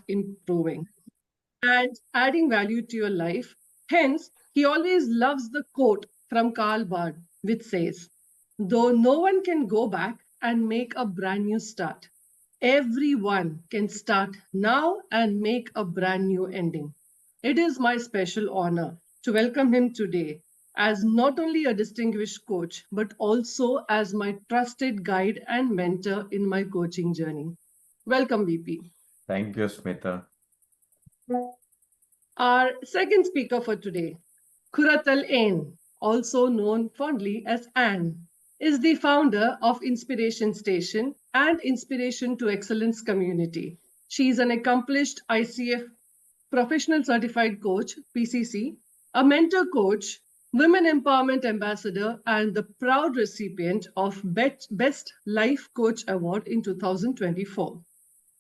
improving and adding value to your life. Hence, he always loves the quote from Karl Barth, which says, though no one can go back and make a brand new start, everyone can start now and make a brand new ending. It is my special honor to welcome him today as not only a distinguished coach, but also as my trusted guide and mentor in my coaching journey. Welcome, VP. Thank you, Smita. Our second speaker for today, Kuratal Ain, also known fondly as Anne, is the founder of Inspiration Station and Inspiration to Excellence community. She is an accomplished ICF professional certified coach, PCC, a mentor coach, women empowerment ambassador, and the proud recipient of Best Life Coach Award in 2024.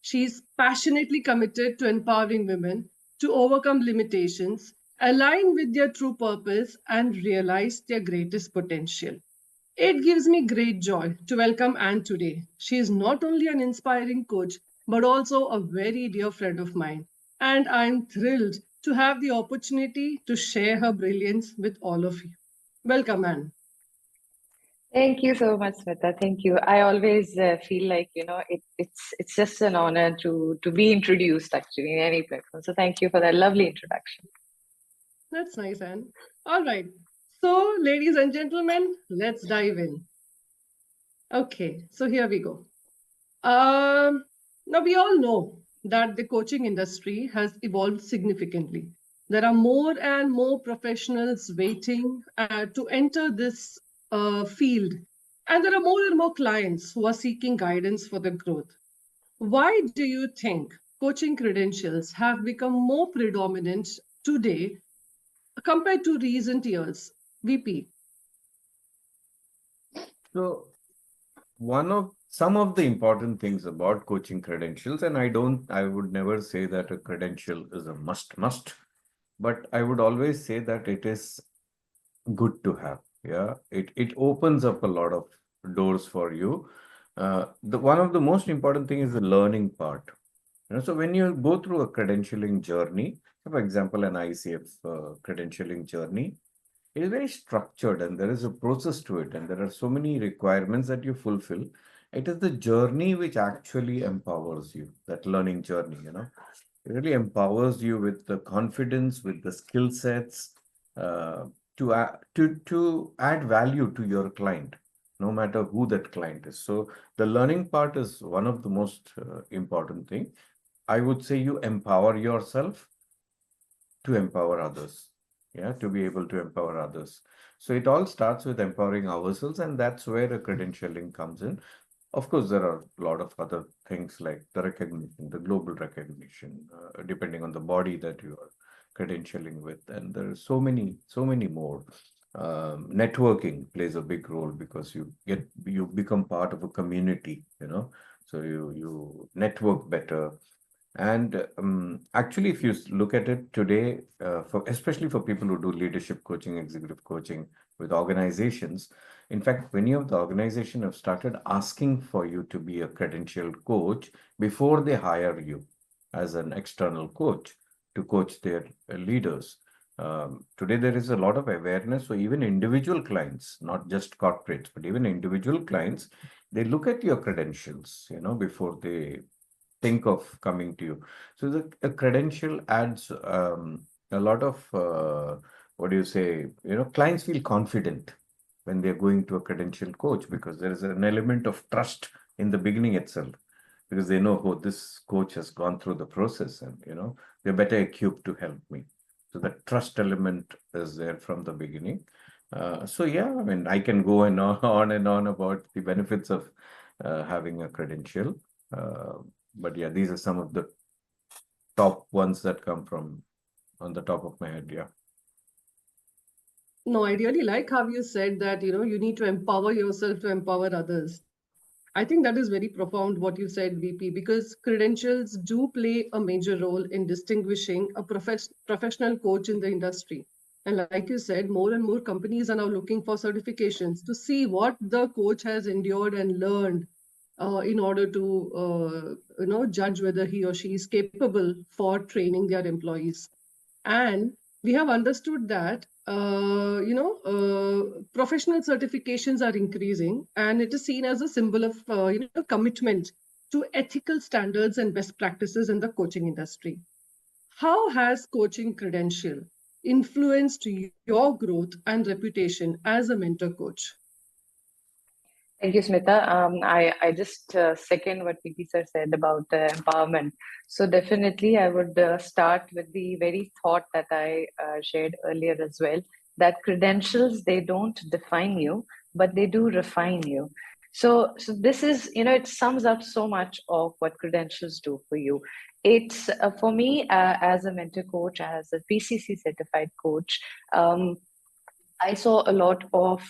She is passionately committed to empowering women to overcome limitations, align with their true purpose, and realize their greatest potential. It gives me great joy to welcome Anne today. She is not only an inspiring coach, but also a very dear friend of mine. And I'm thrilled to have the opportunity to share her brilliance with all of you. Welcome, Anne. Thank you so much, Smita. Thank you. I always feel like it's just an honor to be introduced actually in any platform. So thank you for that lovely introduction. That's nice, Anne. All right. So, ladies and gentlemen, let's dive in. Okay, so here we go. Now, we all know that the coaching industry has evolved significantly. There are more and more professionals waiting to enter this field, and there are more and more clients who are seeking guidance for their growth. Why do you think coaching credentials have become more predominant today compared to recent years? VP. So, some of the important things about coaching credentials, and I would never say that a credential is a must, but I would always say that it is good to have. Yeah, it opens up a lot of doors for you. The one of the most important thing is the learning part. So when you go through a credentialing journey, for example, an ICF credentialing journey, it is very structured and there is a process to it, and there are so many requirements that you fulfill. It is the journey which actually empowers you, that learning journey, It really empowers you with the confidence, with the skill sets, to add value to your client, no matter who that client is. So the learning part is one of the most important thing. I would say you empower yourself to empower others. Yeah, to be able to empower others. So it all starts with empowering ourselves, and that's where the credentialing comes in. Of course, there are a lot of other things like the recognition, the global recognition, depending on the body that you are credentialing with, and there are so many more. Networking plays a big role because you become part of a community, so you network better. And actually, if you look at it today, especially for people who do leadership coaching, executive coaching with organizations, in fact, many of the organizations have started asking for you to be a credentialed coach before they hire you as an external coach to coach their leaders. Today, there is a lot of awareness. So even individual clients, not just corporates, but even individual clients, they look at your credentials, before they think of coming to you. So a credential adds a lot of, what do you say, clients feel confident when they're going to a credential coach because there is an element of trust in the beginning itself because they know, oh, this coach has gone through the process and, they're better equipped to help me. So the trust element is there from the beginning. So yeah, I mean, I can go on and on about the benefits of having a credential. But yeah, these are some of the top ones that come from on the top of my head. Yeah. No, I really like how you said that, you need to empower yourself to empower others. I think that is very profound what you said, VP, because credentials do play a major role in distinguishing a professional coach in the industry. And like you said, more and more companies are now looking for certifications to see what the coach has endured and learned in order to judge whether he or she is capable for training their employees. And we have understood that professional certifications are increasing, and it is seen as a symbol of commitment to ethical standards and best practices in the coaching industry. How has coaching credential influenced your growth and reputation as a mentor coach? Thank you, Smita. I just second what Vicky sir said about empowerment. So definitely, I would start with the very thought that I shared earlier as well, that credentials, they don't define you, but they do refine you. So this is, it sums up so much of what credentials do for you. It's for me as a mentor coach, as a PCC certified coach. I saw a lot of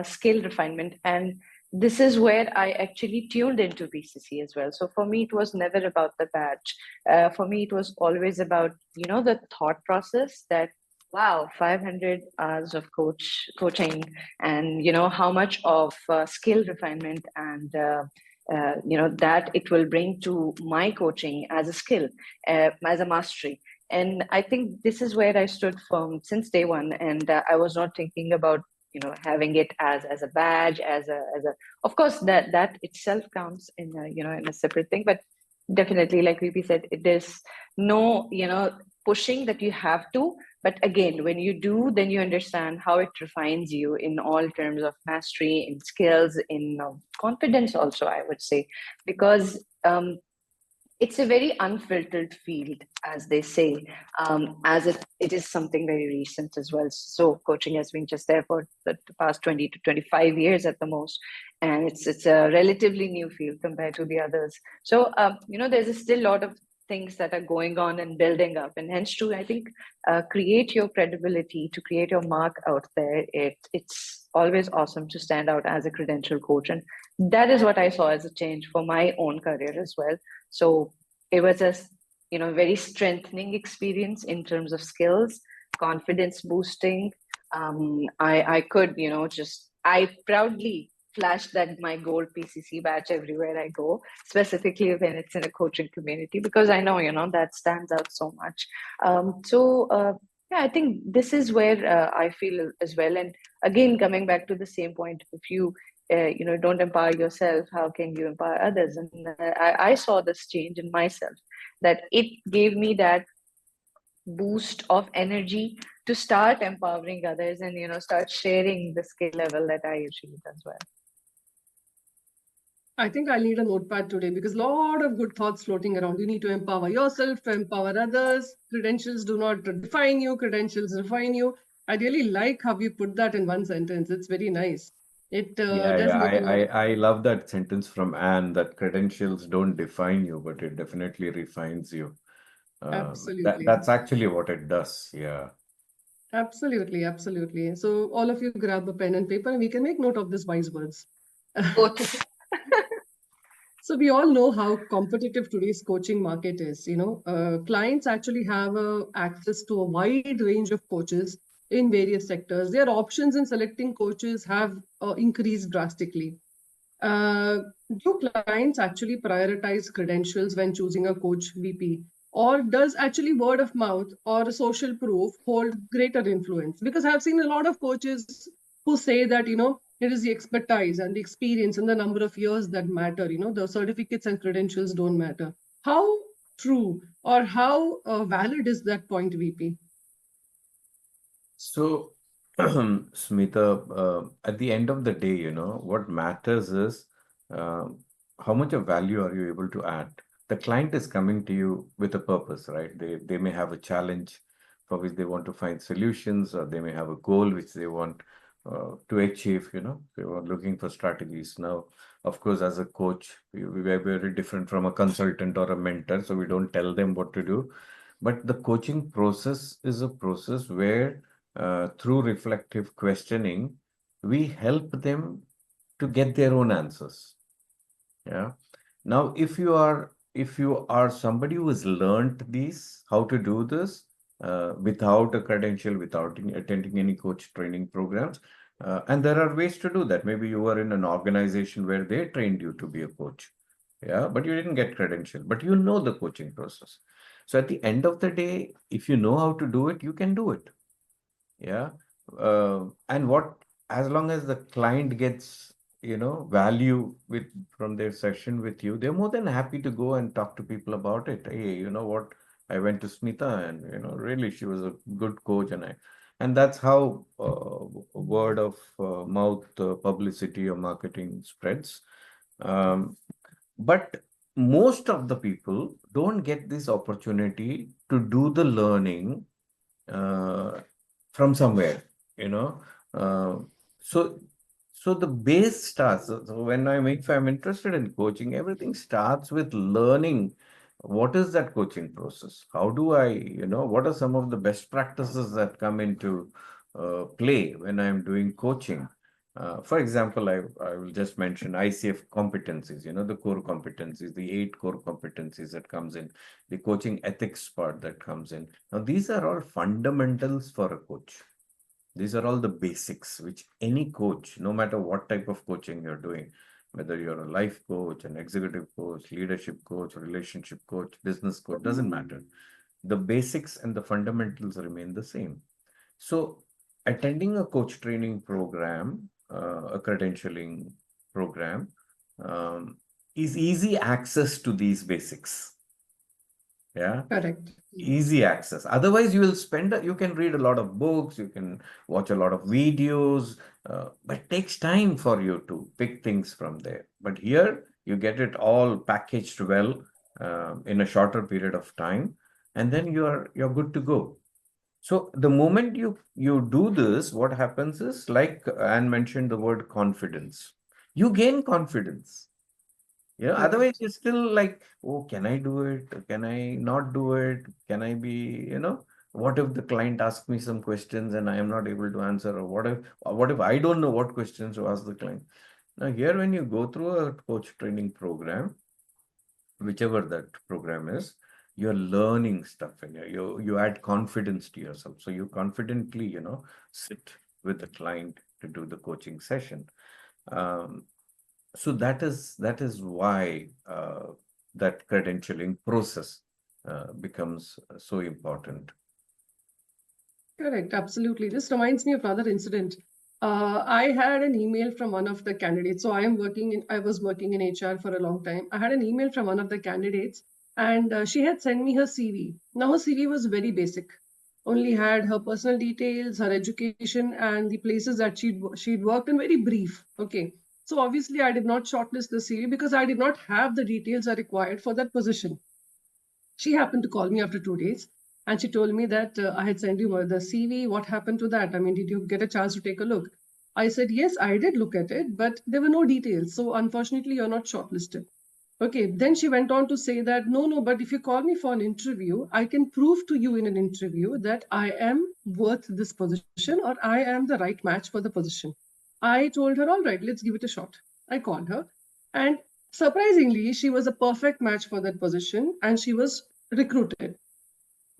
skill refinement, and this is where I actually tuned into BCC as well. So for me, it was never about the badge. For me, it was always about the thought process that wow, 500 hours of coaching, and how much of skill refinement and that it will bring to my coaching as a skill, as a mastery. And I think this is where I stood firm since day one, and I was not thinking about having it as a badge, as a of course that itself counts in in a separate thing, but definitely, like VP said, there's no pushing that you have to. But again, when you do, then you understand how it refines you in all terms of mastery, in skills, in confidence also, I would say. Because it's a very unfiltered field, as they say, as it is something very recent as well. So coaching has been just there for the past 20 to 25 years at the most, and it's a relatively new field compared to the others. So there's still a lot of things that are going on and building up, and hence to, I think, create your credibility, to create your mark out there. It's always awesome to stand out as a credential coach, and that is what I saw as a change for my own career as well. So it was a very strengthening experience in terms of skills, confidence boosting. I could just I proudly flash that my gold PCC badge everywhere I go, specifically when it's in a coaching community, because I know that stands out so much. Yeah, I think this is where I feel as well. And again, coming back to the same point, if you don't empower yourself, how can you empower others? And I saw this change in myself, that it gave me that boost of energy to start empowering others, and start sharing the skill level that I achieved as well. I think I'll need a notepad today, because a lot of good thoughts floating around. You need to empower yourself to empower others. Credentials do not define you, credentials refine you. I really like how you put that in one sentence. It's very nice. It Yeah, does yeah. make a lot of I love that sentence from Anne, that credentials don't define you, but it definitely refines you. absolutely. That's actually what it does. Yeah. Absolutely, absolutely. So all of you grab a pen and paper, and we can make note of these wise words. Both. So we all know how competitive today's coaching market is. Clients actually have access to a wide range of coaches in various sectors. Their options in selecting coaches have increased drastically. Do clients actually prioritize credentials when choosing a coach, VP? Or does actually word of mouth or social proof hold greater influence? Because I've seen a lot of coaches who say that, it is the expertise and the experience and the number of years that matter. The certificates and credentials don't matter. How true or how valid is that point, VP? So, Smita, at the end of the day, what matters is how much of value are you able to add? The client is coming to you with a purpose, right? They may have a challenge for which they want to find solutions, or they may have a goal which they want to achieve, They are looking for strategies. Now, of course, as a coach, we are very different from a consultant or a mentor, so we don't tell them what to do. But the coaching process is a process where through reflective questioning, we help them to get their own answers. Yeah. Now, if you are somebody who has learned these, how to do this without a credential, without attending any coach training programs, and there are ways to do that. Maybe you are in an organization where they trained you to be a coach. Yeah, but you didn't get credential, but you know the coaching process. So at the end of the day, if you know how to do it, you can do it. Yeah. And what, as long as the client gets, value with from their session with you, they're more than happy to go and talk to people about it. Hey, you know what? I went to Smita and, really she was a good coach, and that's how word of mouth publicity or marketing spreads. Um, but most of the people don't get this opportunity to do the learning uh, from somewhere, you know. Uh, so, so the base starts. So when if I'm interested in coaching, everything starts with learning. What is that coaching process? How do I, what are some of the best practices that come into play when I'm doing coaching? For example, I will just mention ICF competencies, the core competencies, the 8 core competencies that comes in, the coaching ethics part that comes in. Now, these are all fundamentals for a coach. These are all the basics which any coach, no matter what type of coaching you're doing, whether you're a life coach, an executive coach, leadership coach, relationship coach, business coach, doesn't matter. The basics and the fundamentals remain the same. So, attending a coach training program, a credentialing program, um, is easy access to these basics. Yeah, Correct. easy access. Otherwise, you will spend, you can read a lot of books, you can watch a lot of videos, but it takes time for you to pick things from there. But here, you get it all packaged well in a shorter period of time, and then you're good to go. So the moment you do this, what happens is, like Anne mentioned the word confidence. You gain confidence. Yeah, otherwise Correct. you're still like, oh, can I do it? Can I not do it? Can I be, what if the client asks me some questions and I am not able to answer? Or what if I don't know what questions to ask the client? Now, here, when you go through a coach training program, whichever that program is, you're learning stuff in here. You add confidence to yourself. So you confidently, sit with the client to do the coaching session. Um, so that is why that credentialing process becomes so important. Correct, absolutely. This reminds me of another incident. I had an email from one of the candidates. So I was working in HR for a long time. I had an email from one of the candidates, and she had sent me her CV. Now her CV was very basic, only had her personal details, her education, and the places that she'd worked in, very brief. Okay. So obviously I did not shortlist the CV because I did not have the details I required for that position. She happened to call me after 2 days, and she told me that I had sent you the CV. What happened to that? I mean, did you get a chance to take a look? I said, yes, I did look at it, but there were no details. So unfortunately, you're not shortlisted. Okay, then she went on to say that no, no, but if you call me for an interview, I can prove to you in an interview that I am worth this position or I am the right match for the position. I told her, all right, let's give it a shot. I called her, and surprisingly, she was a perfect match for that position and she was recruited.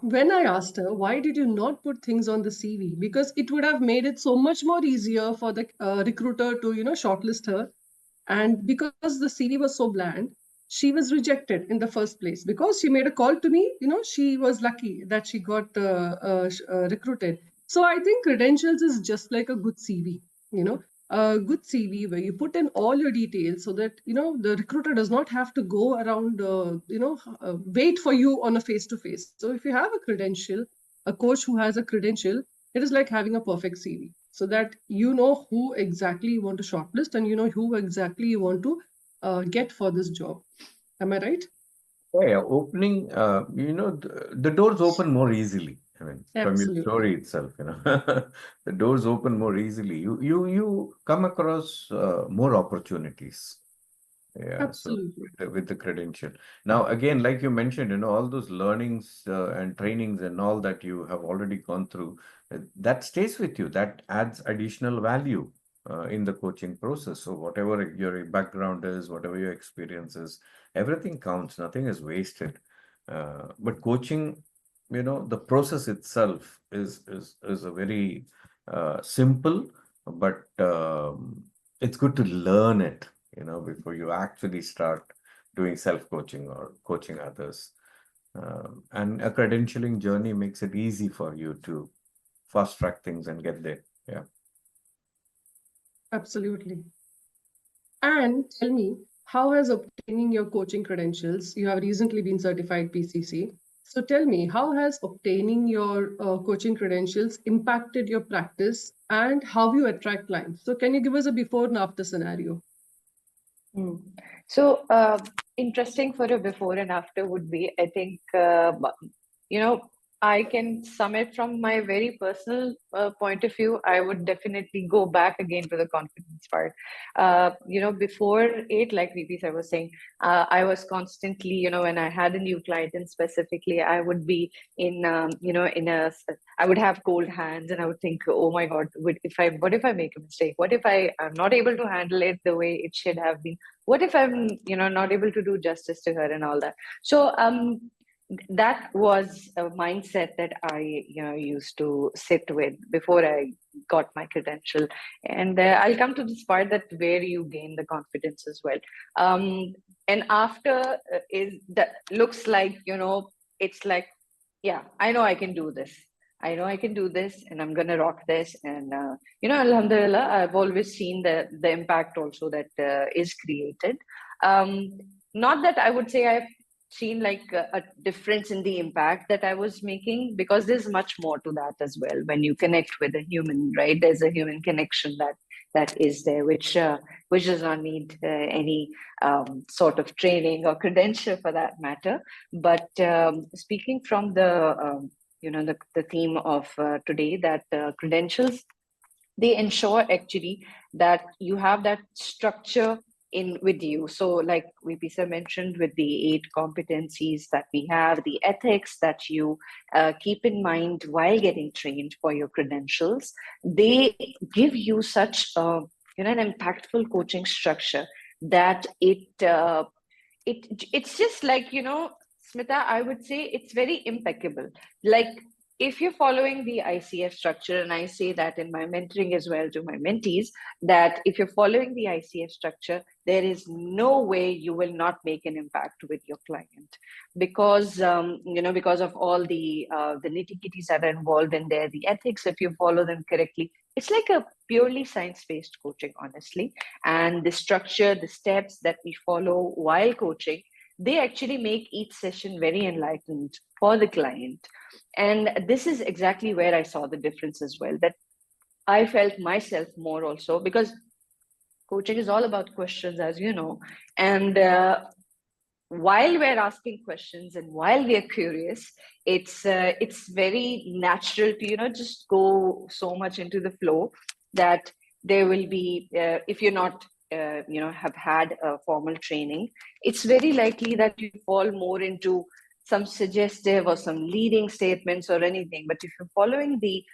When I asked her, why did you not put things on the CV? Because it would have made it so much more easier for the recruiter to, shortlist her. And because the CV was so bland, she was rejected in the first place. Because she made a call to me, she was lucky that she got recruited. So I think credentials is just like a good CV, you know, a good CV where you put in all your details so that, the recruiter does not have to go around, wait for you on a face to face. So if you have a credential, a coach who has a credential, it is like having a perfect CV, so that you know who exactly you want to shortlist and you know who exactly you want to get for this job. Am I right? Yeah, yeah, opening, the doors open more easily. I mean, from your Absolutely. story itself, the doors open more easily. You come across more opportunities. Yeah, so Absolutely. with the credential. Now, again, like you mentioned, all those learnings and trainings and all that you have already gone through, that stays with you. That adds additional value in the coaching process. So whatever your background is, whatever your experience is, everything counts. Nothing is wasted. But coaching, the process itself is a very simple, but it's good to learn it, before you actually start doing self-coaching or coaching others. And a credentialing journey makes it easy for you to fast track things and get there. Yeah. Absolutely. And tell me, how has obtaining your coaching credentials, you have recently been certified PCC. So tell me, how has obtaining your coaching credentials impacted your practice and how you attract clients? So can you give us a before and after scenario? Hmm. So, interesting for a before and after would be, I think, you know, I can sum it from my very personal point of view. I would definitely go back again to the confidence part. Before it, like VP I was saying, I was constantly, when I had a new client, and specifically, I would be in, I would have cold hands, and I would think, oh my God, what if I make a mistake? What if I am not able to handle it the way it should have been? What if I'm, not able to do justice to her and all that? So, that was a mindset that I, used to sit with before I got my credential. And I'll come to this part that where you gain the confidence as well. And after is that looks like, it's like, yeah, I know I can do this. I know I can do this, and I'm gonna rock this. And Alhamdulillah, I've always seen the impact also that is created. Um, Not that I would say I've seen like a difference in the impact that I was making, because there's much more to that as well. When you connect with a human, right? There's a human connection that is there, which does not need any sort of training or credential for that matter. But speaking from the theme of today, that credentials, they ensure actually that you have that structure in with you. So like VP sir mentioned, with the 8 competencies that we have, the ethics that you keep in mind while getting trained for your credentials, they give you such an impactful coaching structure that it's just like, Smita, I would say it's very impeccable. Like, if you're following the ICF structure, and I say that in my mentoring as well to my mentees, that if you're following the ICF structure, there is no way you will not make an impact with your client, because because of all the nitty-gritties that are involved in there, the ethics, if you follow them correctly, it's like a purely science-based coaching, honestly. And the structure, the steps that we follow while coaching, they actually make each session very enlightened for the client. And this is exactly where I saw the difference as well, that I felt myself more also, because coaching is all about questions, as you know. And while we're asking questions and while we're curious, it's very natural to just go so much into the flow, that there will be if you're not have had a formal training, it's very likely that you fall more into some suggestive or some leading statements or anything. But if you're following the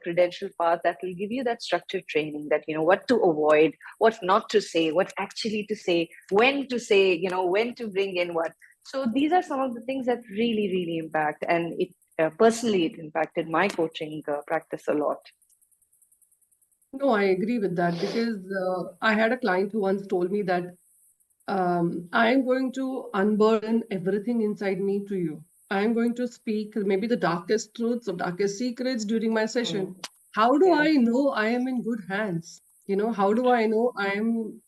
credential path, that will give you that structured training, that what to avoid, what not to say, what actually to say, when to bring in what. So these are some of the things that really, really impact. And it personally, it impacted my coaching practice a lot. No, I agree with that because I had a client who once told me that I am going to unburden everything inside me to you. I am going to speak maybe the darkest truths or darkest secrets during my Mm, session. How do yeah. I know I am in good hands? How do I know I am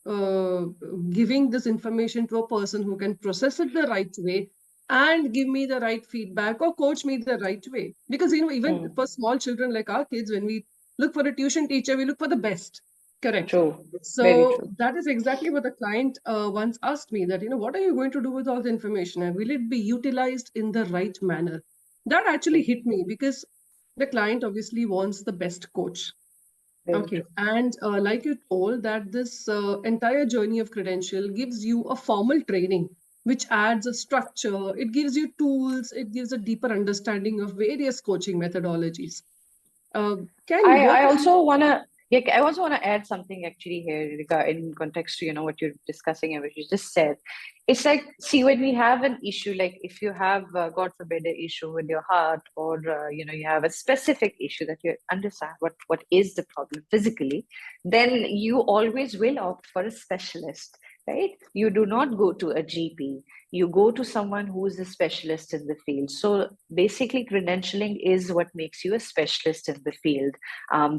giving this information to a person who can process it the right way and give me the right feedback or coach me the right way? Because, even Mm, for small children like our kids, when we look for a tuition teacher, we look for the best. Correct. true. Very So true. that is exactly what the client once asked me, that, what are you going to do with all the information, and will it be utilized in the right manner? That actually True. hit me because the client obviously wants the best coach. Very Okay. true. And like you told, that this entire journey of credential gives you a formal training, which adds a structure, it gives you tools, it gives a deeper understanding of various coaching methodologies. Uh, can I, one I also wanna yeah, I also wanna add something actually here in context to what you're discussing and what you just said. It's like, see, when we have an issue, like if you have God forbid an issue with your heart, or you have a specific issue that you understand what is the problem physically, then you always will opt for a specialist. right? You do not go to a GP. You go to someone who is a specialist in the field. So basically, credentialing is what makes you a specialist in the field.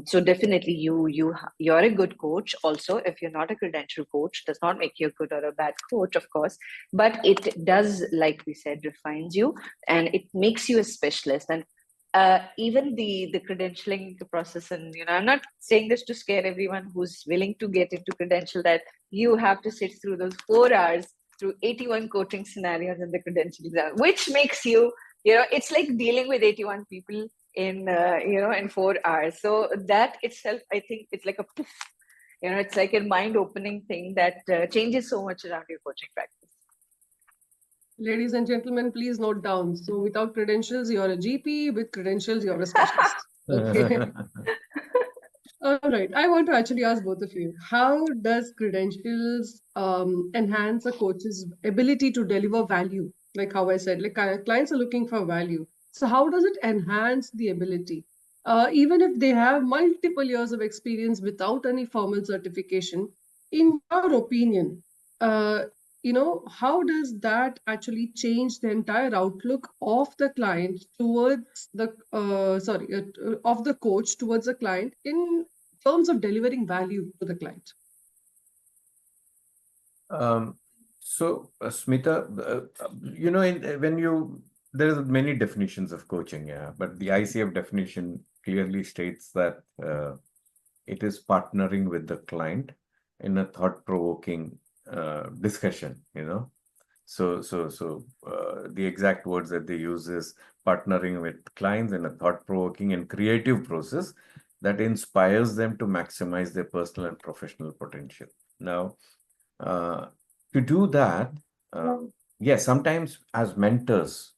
So definitely, you're a good coach. Also, if you're not a credential coach, does not make you a good or a bad coach, of course, but it does, like we said, refines you and it makes you a specialist. And even the credentialing process, and I'm not saying this to scare everyone who's willing to get into credential, that you have to sit through those 4 hours through 81 coaching scenarios in the credential exam, which makes you, it's like dealing with 81 people in 4 hours. So that itself, I think it's like a poof, it's like a mind opening thing that changes so much around your coaching practice. Ladies and gentlemen, please note down. So without credentials, you're a GP. With credentials, you're a specialist. Okay. All right. I want to actually ask both of you, how does credentials enhance a coach's ability to deliver value? Like how I said, like clients are looking for value. So how does it enhance the ability? Even if they have multiple years of experience without any formal certification, in your opinion, uh, how does that actually change the entire outlook of the client towards the, of the coach towards the client in terms of delivering value to the client? Um, Smita, when there are many definitions of coaching, yeah, but the ICF definition clearly states that it is partnering with the client in a thought-provoking discussion, the exact words that they use is partnering with clients in a thought-provoking and creative process that inspires them to maximize their personal and professional potential. Now, uh, to do that, yes, sometimes as mentors,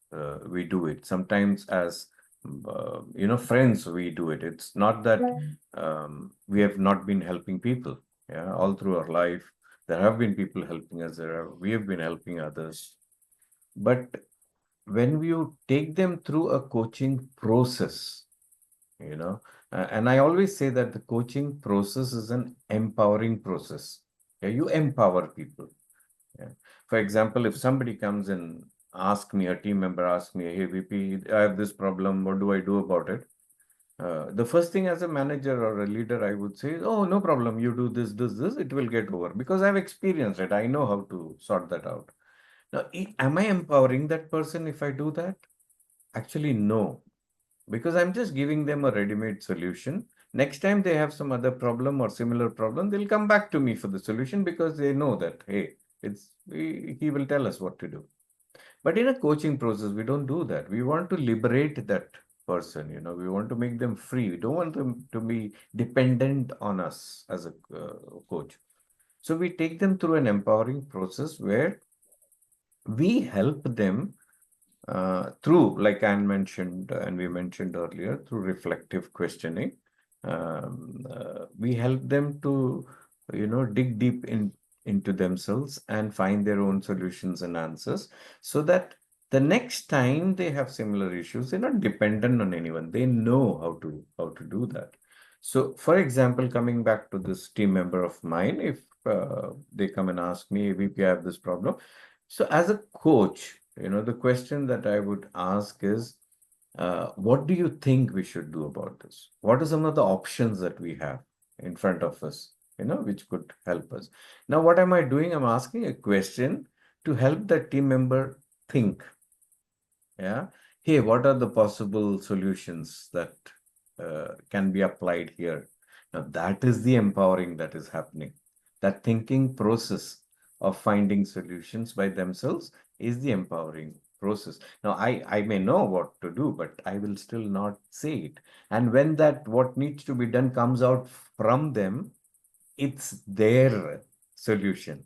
we do it. Sometimes as friends, we do it. It's not that we have not been helping people. Yeah, all through our life, there have been people helping us. We have been helping others. But when you take them through a coaching process, and I always say that the coaching process is an empowering process. Yeah, you empower people. Yeah. For example, if somebody comes and asks me, a team member asks me, hey, VP, I have this problem. What do I do about it? The first thing as a manager or a leader, I would say, oh, no problem. You do this, it will get over because I've experienced it. I know how to sort that out. Now, am I empowering that person if I do that? Actually, no, because I'm just giving them a ready-made solution. Next time they have some other problem or similar problem, they'll come back to me for the solution because they know that, hey, he will tell us what to do. But in a coaching process, we don't do that. We want to liberate that person, we want to make them free. We don't want them to be dependent on us as a coach. So we take them through an empowering process where we help them through, like Anne mentioned, and we mentioned earlier, through reflective questioning. We help them to, dig deep into themselves and find their own solutions and answers so that the next time they have similar issues, they're not dependent on anyone. They know how to do that. So, for example, coming back to this team member of mine, if they come and ask me, VP, I have this problem. So, as a coach, the question that I would ask is, what do you think we should do about this? What are some of the options that we have in front of us, which could help us? Now, what am I doing? I'm asking a question to help the team member think. Yeah. Hey, what are the possible solutions that can be applied here? Now, that is the empowering that is happening. That thinking process of finding solutions by themselves is the empowering process. Now, I may know what to do, but I will still not say it. And when that what needs to be done comes out from them, it's their solution.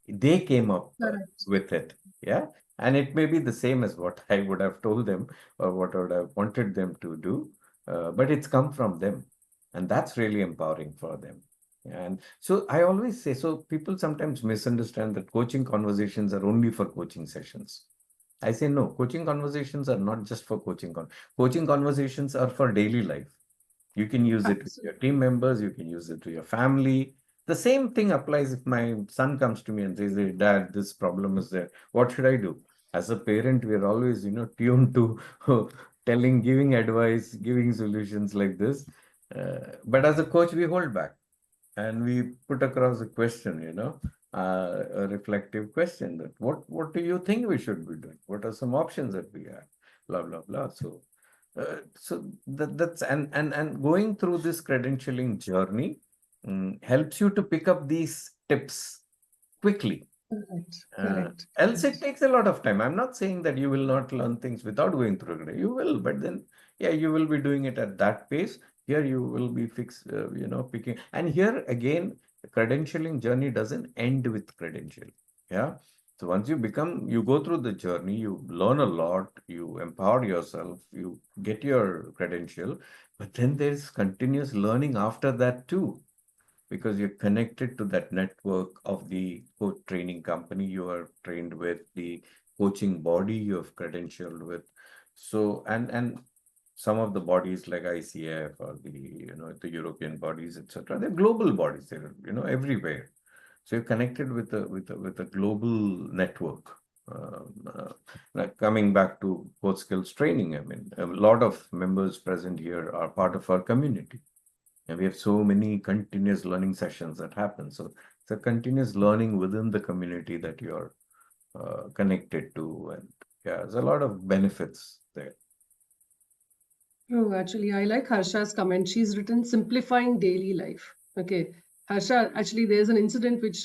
They came up Correct. with it. Yeah. And it may be the same as what I would have told them or what I would have wanted them to do, but it's come from them. And that's really empowering for them. And so I always say, so people sometimes misunderstand that coaching conversations are only for coaching sessions. I say, no, coaching conversations are not just for coaching. Coaching conversations are for daily life. You can use it with your Absolutely. team members, you can use it to your family, The same thing applies if my son comes to me and says, "Hey, Dad, this problem is there. What should I do?" As a parent, we are always, tuned to telling, giving advice, giving solutions like this. But as a coach, we hold back and we put across a question, a reflective question that what do you think we should be doing? What are some options that we have? Blah blah blah. So that's and going through this credentialing journey helps you to pick up these tips quickly. Correct, Uh, correct, Else it correct. takes a lot of time. I'm not saying that you will not learn things without going through it. You will, but then, yeah, you will be doing it at that pace. Here you will be picking. And here again, the credentialing journey doesn't end with credential. Yeah. So once you go through the journey, you learn a lot, you empower yourself, you get your credential, but then there's continuous learning after that too, because you're connected to that network of the coach training company you are trained with, the coaching body you have credentialed with. So, and some of the bodies like ICF or the European bodies, etc., they're global bodies. They're, everywhere. So you're connected with a global network. Like coming back to coach skills training, I mean, a lot of members present here are part of our community. And we have so many continuous learning sessions that happen. So it's a continuous learning within the community that you're connected to. And yeah, there's a lot of benefits there. Oh, actually, I like Harsha's comment. She's written simplifying daily life. Okay. Harsha, actually, there's an incident which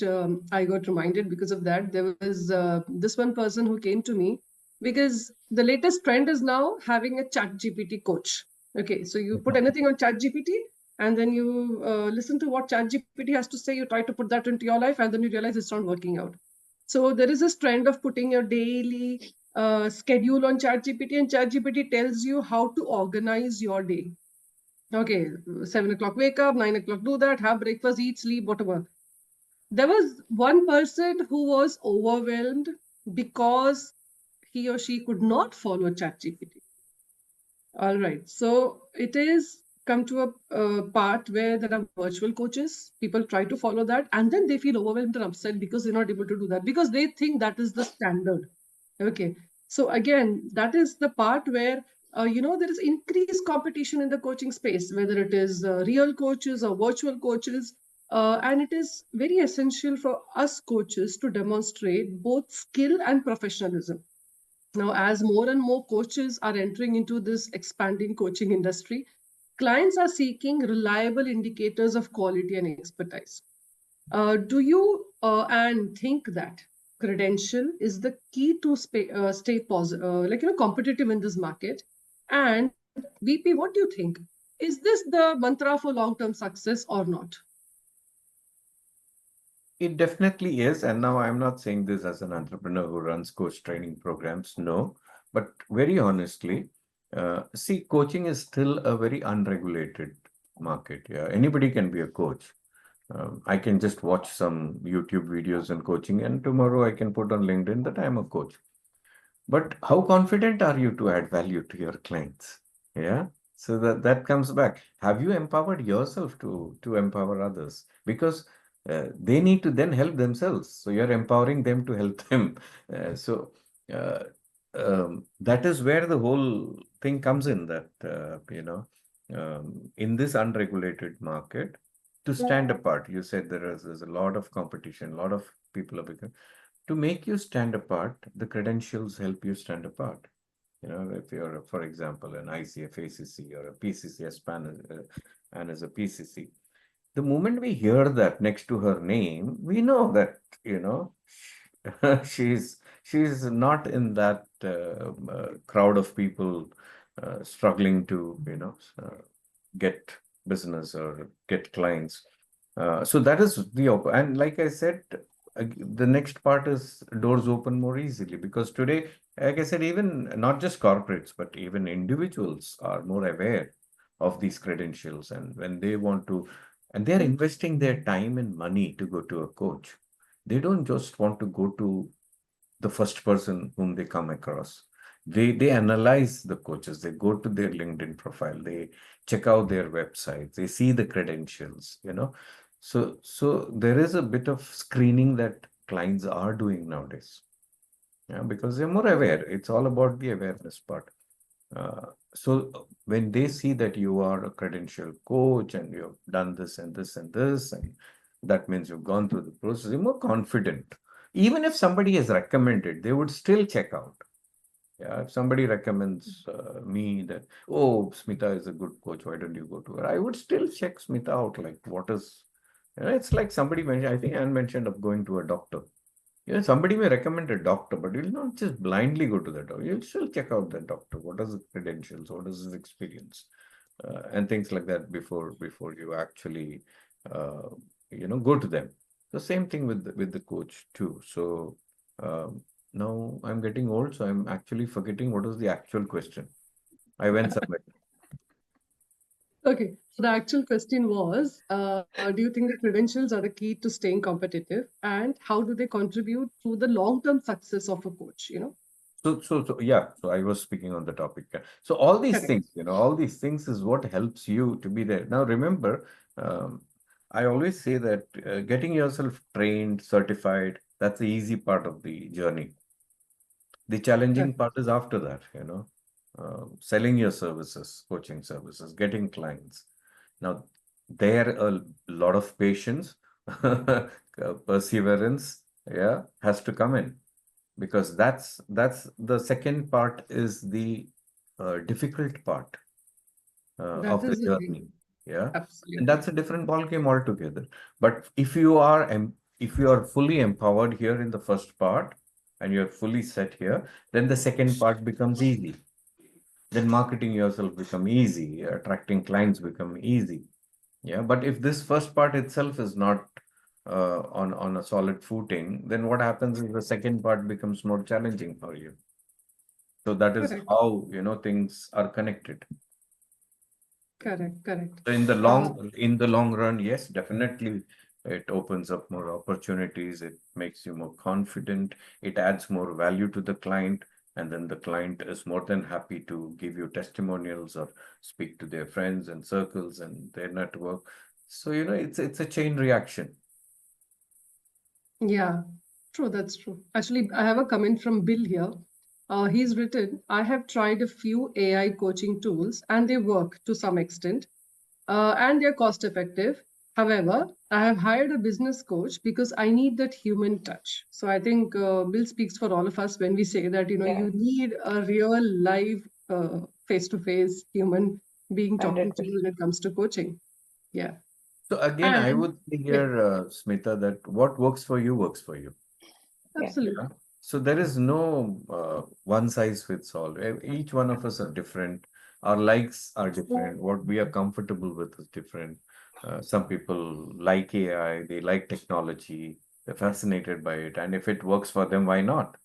I got reminded because of that. There was this one person who came to me because the latest trend is now having a chat GPT coach. Okay. So you put anything on chat GPT and then you listen to what chat GPT has to say. You try to put that into your life and then you realize it's not working out. So there is this trend of putting your daily schedule on ChatGPT, and ChatGPT tells you how to organize your day. Okay, 7 o'clock wake up, 9 o'clock do that, have breakfast, eat, sleep, whatever. There was one person who was overwhelmed because he or she could not follow ChatGPT. All right. So it is come to a part where there are virtual coaches. People try to follow that and then they feel overwhelmed and upset because they're not able to do that because they think that is the standard. Okay. So again, that is the part where there is increased competition in the coaching space, whether it is real coaches or virtual coaches. And it is very essential for us coaches to demonstrate both skill and professionalism. Now, as more and more coaches are entering into this expanding coaching industry, clients are seeking reliable indicators of quality and expertise. Do you and think that credential is the key to stay positive, competitive in this market? And VP, what do you think? Is this the mantra for long-term success or not? It definitely is. And now I'm not saying this as an entrepreneur who runs coach training programs. No, but very honestly, see, coaching is still a very unregulated market. Yeah, anybody can be a coach. I can just watch some YouTube videos on coaching, and tomorrow I can put on LinkedIn that I'm a coach. But how confident are you to add value to your clients? Yeah. So that comes back. Have you empowered yourself to empower others? Because they need to then help themselves. So you're empowering them to help them. So uh, that is where the whole thing comes in. That in this unregulated market, to stand apart. You said there's a lot of competition, a lot of people are becoming to make you stand apart. The credentials help you stand apart. If you're, for example, an ICF ACC or a PCC and as a PCC, the moment we hear that next to her name, we know that she's not in that crowd of people struggling to get business or get clients. So that is and like I said, the next part is doors open more easily because today, like I said, even not just corporates, but even individuals are more aware of these credentials. And when they want to, and they're investing their time and money to go to a coach, they don't just want to go to the first person whom they come across. They analyze the coaches. They go to their LinkedIn profile. They check out their websites. They see the credentials. So there is a bit of screening that clients are doing nowadays. Yeah, because they're more aware. It's all about the awareness part. So when they see that you are a credentialed coach and you've done this and this and this, and that means you've gone through the process, you're more confident. Even if somebody has recommended, they would still check out. Yeah, if somebody recommends me that, oh, Smita is a good coach, why don't you go to her? I would still check Smita out, like what is, it's like somebody mentioned, I think Anne mentioned of going to a doctor. Somebody may recommend a doctor, but you'll not just blindly go to the doctor. You'll still check out the doctor. What are his credentials? What is his experience? And things like that before you actually uh, go to them. The same thing with the coach too. So now I'm getting old, so I'm actually forgetting what was the actual question. I went somewhere. Okay, so the actual question was, do you think the credentials are the key to staying competitive, and how do they contribute to the long-term success of a coach? So yeah, so I was speaking on the topic. Yeah. So all these Correct. things, all these things is what helps you to be there. Now remember, I always say that getting yourself trained, certified, that's the easy part of the journey. The challenging Correct. part is after that, selling your services, coaching services, getting clients. Now, there a lot of patience, perseverance, yeah, has to come in because that's the second part is the difficult part That of the is agree. journey. Yeah, and Absolutely. that's a different ballgame altogether. But if you are fully empowered here in the first part and you're fully set here, then the second part becomes easy. Then marketing yourself become easy, attracting clients become easy. Yeah, but if this first part itself is not on a solid footing, then what happens is the second part becomes more challenging for you. So that is Correct. how things are connected. Correct. Correct. So in the Uh, long run, yes, definitely it opens up more opportunities. It makes you more confident. It adds more value to the client, and then the client is more than happy to give you testimonials or speak to their friends and circles and their network. So it's a chain reaction. Yeah, true, that's true. Actually, I have a comment from Bill here. He's written, I have tried a few AI coaching tools and they work to some extent, and they're cost effective. However, I have hired a business coach because I need that human touch. So I think Bill speaks for all of us when we say that, Yeah, you need a real live face-to-face human being talking to you 100%. when it comes to coaching. Yeah. So again, I And would say yeah, here, Smita, that what works for you works for you. Yeah, Yeah. absolutely. So there is no one size fits all. Each one of us are different. Our likes are different. What we are comfortable with is different. Some people like AI, they like technology, they're fascinated by it. And if it works for them, why not?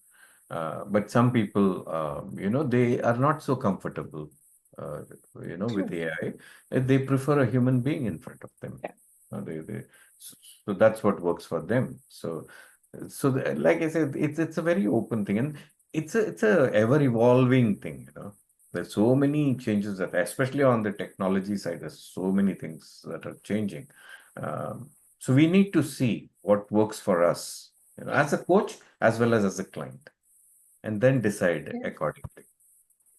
But some people, they are not so comfortable, uh, with True. AI. They prefer a human being in front of them. yeah, They, so that's what works for them. So, like I said, it's a very open thing, and it's a ever evolving thing. There's so many changes that, especially on the technology side, there's so many things that are changing. So we need to see what works for us, as a coach as well as a client, and then decide Yeah. accordingly.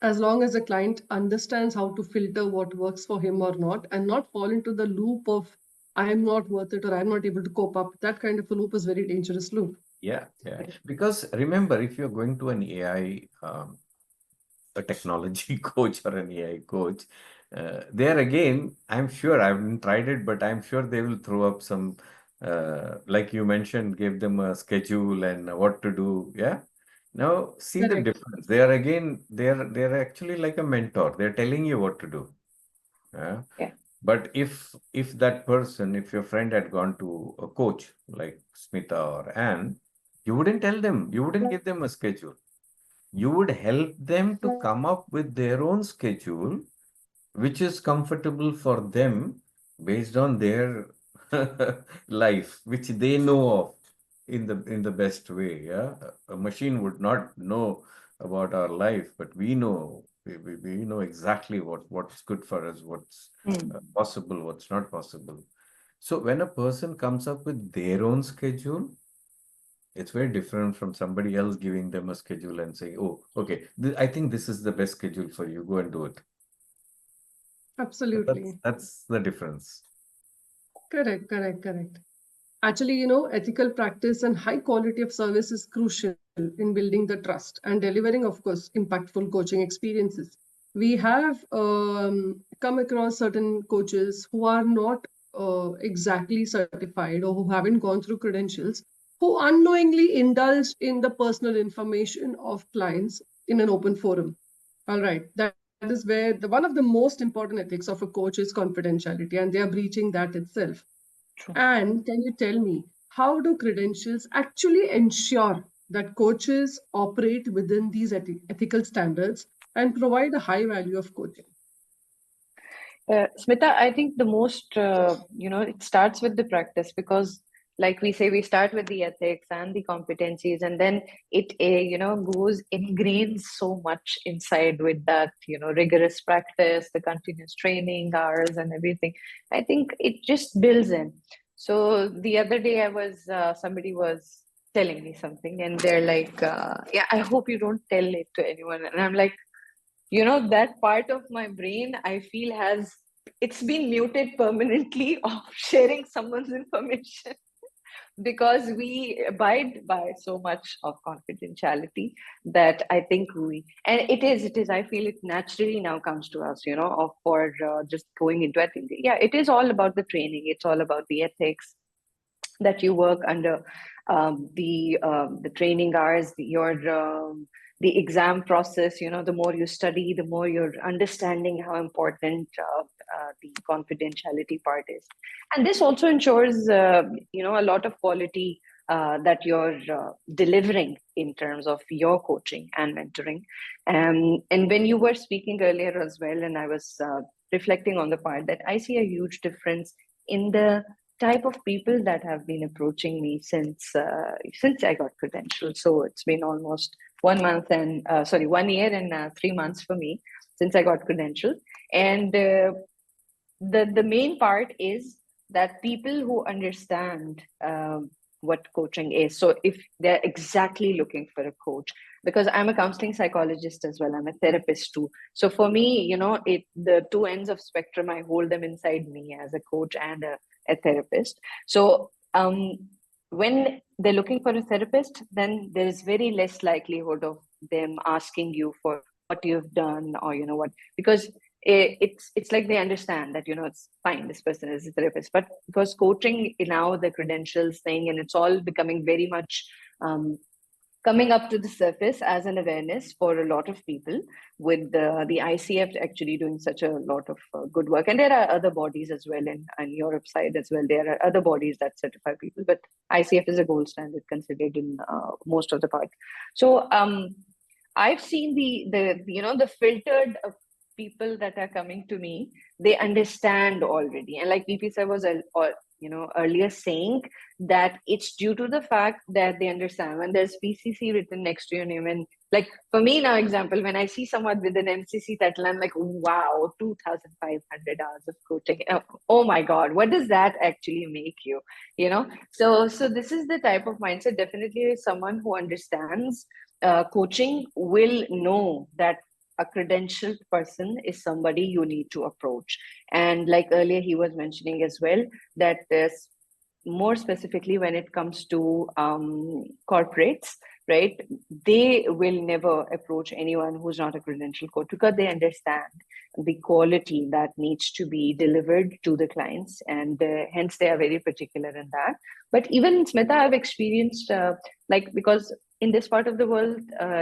As long as the client understands how to filter what works for him or not, and not fall into the loop of I am not worth it or I'm not able to cope up. That kind of a loop is very dangerous loop. Yeah, yeah. Because remember, if you're going to an AI, a technology coach or an AI coach, there again, I'm sure I haven't tried it, but I'm sure they will throw up some, like you mentioned, give them a schedule and what to do. Yeah. Now, see the Correct. difference. They are again, they're actually like a mentor. They're telling you what to do. Yeah. yeah, But if that person, if your friend had gone to a coach like Smita or Anne, you wouldn't tell them, you wouldn't give them a schedule. You would help them to come up with their own schedule, which is comfortable for them based on their life, which they know of in the best way. Yeah, a machine would not know about our life, but we know. We know exactly what's good for us, what's mm, possible, what's not possible. So when a person comes up with their own schedule, it's very different from somebody else giving them a schedule and saying, oh, okay, I think this is the best schedule for you. Go and do it. So Absolutely. that's the difference. Correct, correct, correct. Actually, ethical practice and high quality of service is crucial in building the trust and delivering, of course, impactful coaching experiences. We have come across certain coaches who are not exactly certified or who haven't gone through credentials, who unknowingly indulge in the personal information of clients in an open forum. All right, that is where one of the most important ethics of a coach is confidentiality, and they are breaching that itself. True. And can you tell me, how do credentials actually ensure that coaches operate within these ethical standards and provide a high value of coaching? Smita, I think the most, it starts with the practice because, like we say, we start with the ethics and the competencies, and then it, goes ingrains so much inside with that, rigorous practice, the continuous training hours, and everything. I think it just builds in. So the other day, somebody was telling me something, and they're like, "Yeah, I hope you don't tell it to anyone." And I'm like, that part of my brain I feel has it's been muted permanently of sharing someone's information because we abide by so much of confidentiality that I think and it is I feel it naturally now comes to us, of for just going into, I think, yeah, it is all about the training, it's all about the ethics that you work under, the training hours, the exam process. The more you study, the more you're understanding how important the confidentiality part is, and this also ensures a lot of quality that you're delivering in terms of your coaching and mentoring. And when you were speaking earlier as well, and I was reflecting on the part that I see a huge difference in the type of people that have been approaching me since I got credentialed. So it's been almost 1 month and 1 year and 3 months for me since I got credentialed. And the main part is that people who understand what coaching is. So if they're exactly looking for a coach, because I'm a counseling psychologist as well, I'm a therapist too. So for me, the two ends of spectrum, I hold them inside me as a coach and a therapist. So when they're looking for a therapist, then there's very less likelihood of them asking you for what you've done, or what, because it's like they understand that it's fine, this person is a therapist. But because coaching now, the credentials thing, and it's all becoming very much coming up to the surface as an awareness for a lot of people, with the ICF actually doing such a lot of good work. And there are other bodies as well in Europe side as well. There are other bodies that certify people, but ICF is a gold standard considered in most of the part. So I've seen the filtered people that are coming to me, they understand already. And like VP sir was earlier saying, that it's due to the fact that they understand when there's PCC written next to your name. And like for me now, example, when I see someone with an MCC title, I'm like, wow, 2,500 hours of coaching. Oh my God, what does that actually make you? So this is the type of mindset. Definitely someone who understands coaching will know that a credentialed person is somebody you need to approach. And like earlier he was mentioning as well, that there's more specifically when it comes to corporates, right? They will never approach anyone who's not a credential coach, because they understand the quality that needs to be delivered to the clients, and hence they are very particular in that. But even Smita, I've experienced because in this part of the world,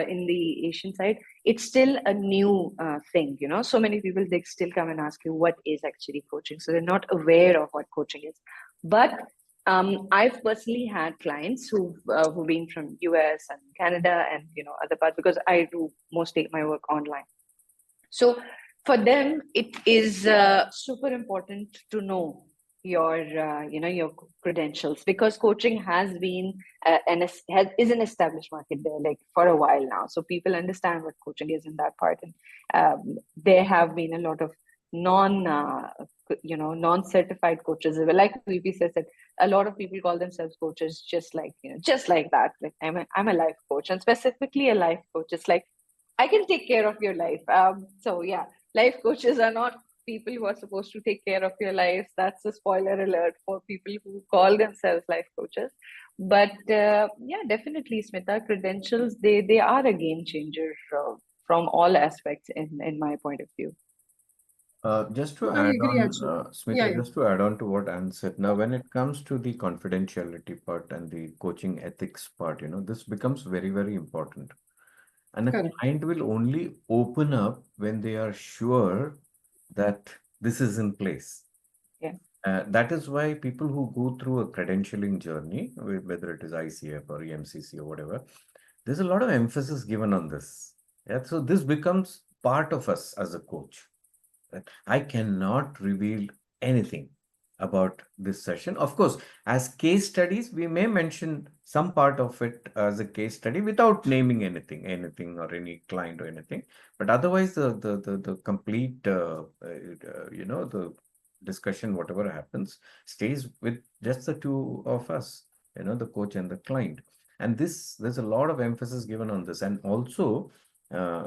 in the Asian side, it's still a new thing. So many people, they still come and ask you what is actually coaching, so they're not aware of what coaching is. But I've personally had clients who've been from US and Canada and other parts, because I do mostly my work online. So for them, it is super important to know your credentials, because coaching has been is an established market there, like for a while now. So people understand what coaching is in that part, and there have been a lot of non non-certified coaches. Like VP said, a lot of people call themselves coaches, just like that. Like I'm a life coach, and specifically a life coach. It's like I can take care of your life. So yeah, life coaches are not people who are supposed to take care of your life. That's a spoiler alert for people who call themselves life coaches. But yeah, definitely, Smita, credentials they are a game changer from all aspects in my point of view. Just to I add agree, on, actually. Yeah, Smita, yeah, just to add on to what Anne said, now when it comes to the confidentiality part and the coaching ethics part, this becomes very, very important. And a correct. client will only open up when they are sure that this is in place. Yeah. That is why people who go through a credentialing journey, whether it is ICF or EMCC or whatever, there's a lot of emphasis given on this. Yeah, so this becomes part of us as a coach. Right? I cannot reveal anything about this session. Of course, as case studies, we may mention some part of it as a case study without naming anything or any client or anything. But otherwise, the complete, the discussion, whatever happens, stays with just the two of us, the coach and the client. And there's a lot of emphasis given on this. And also,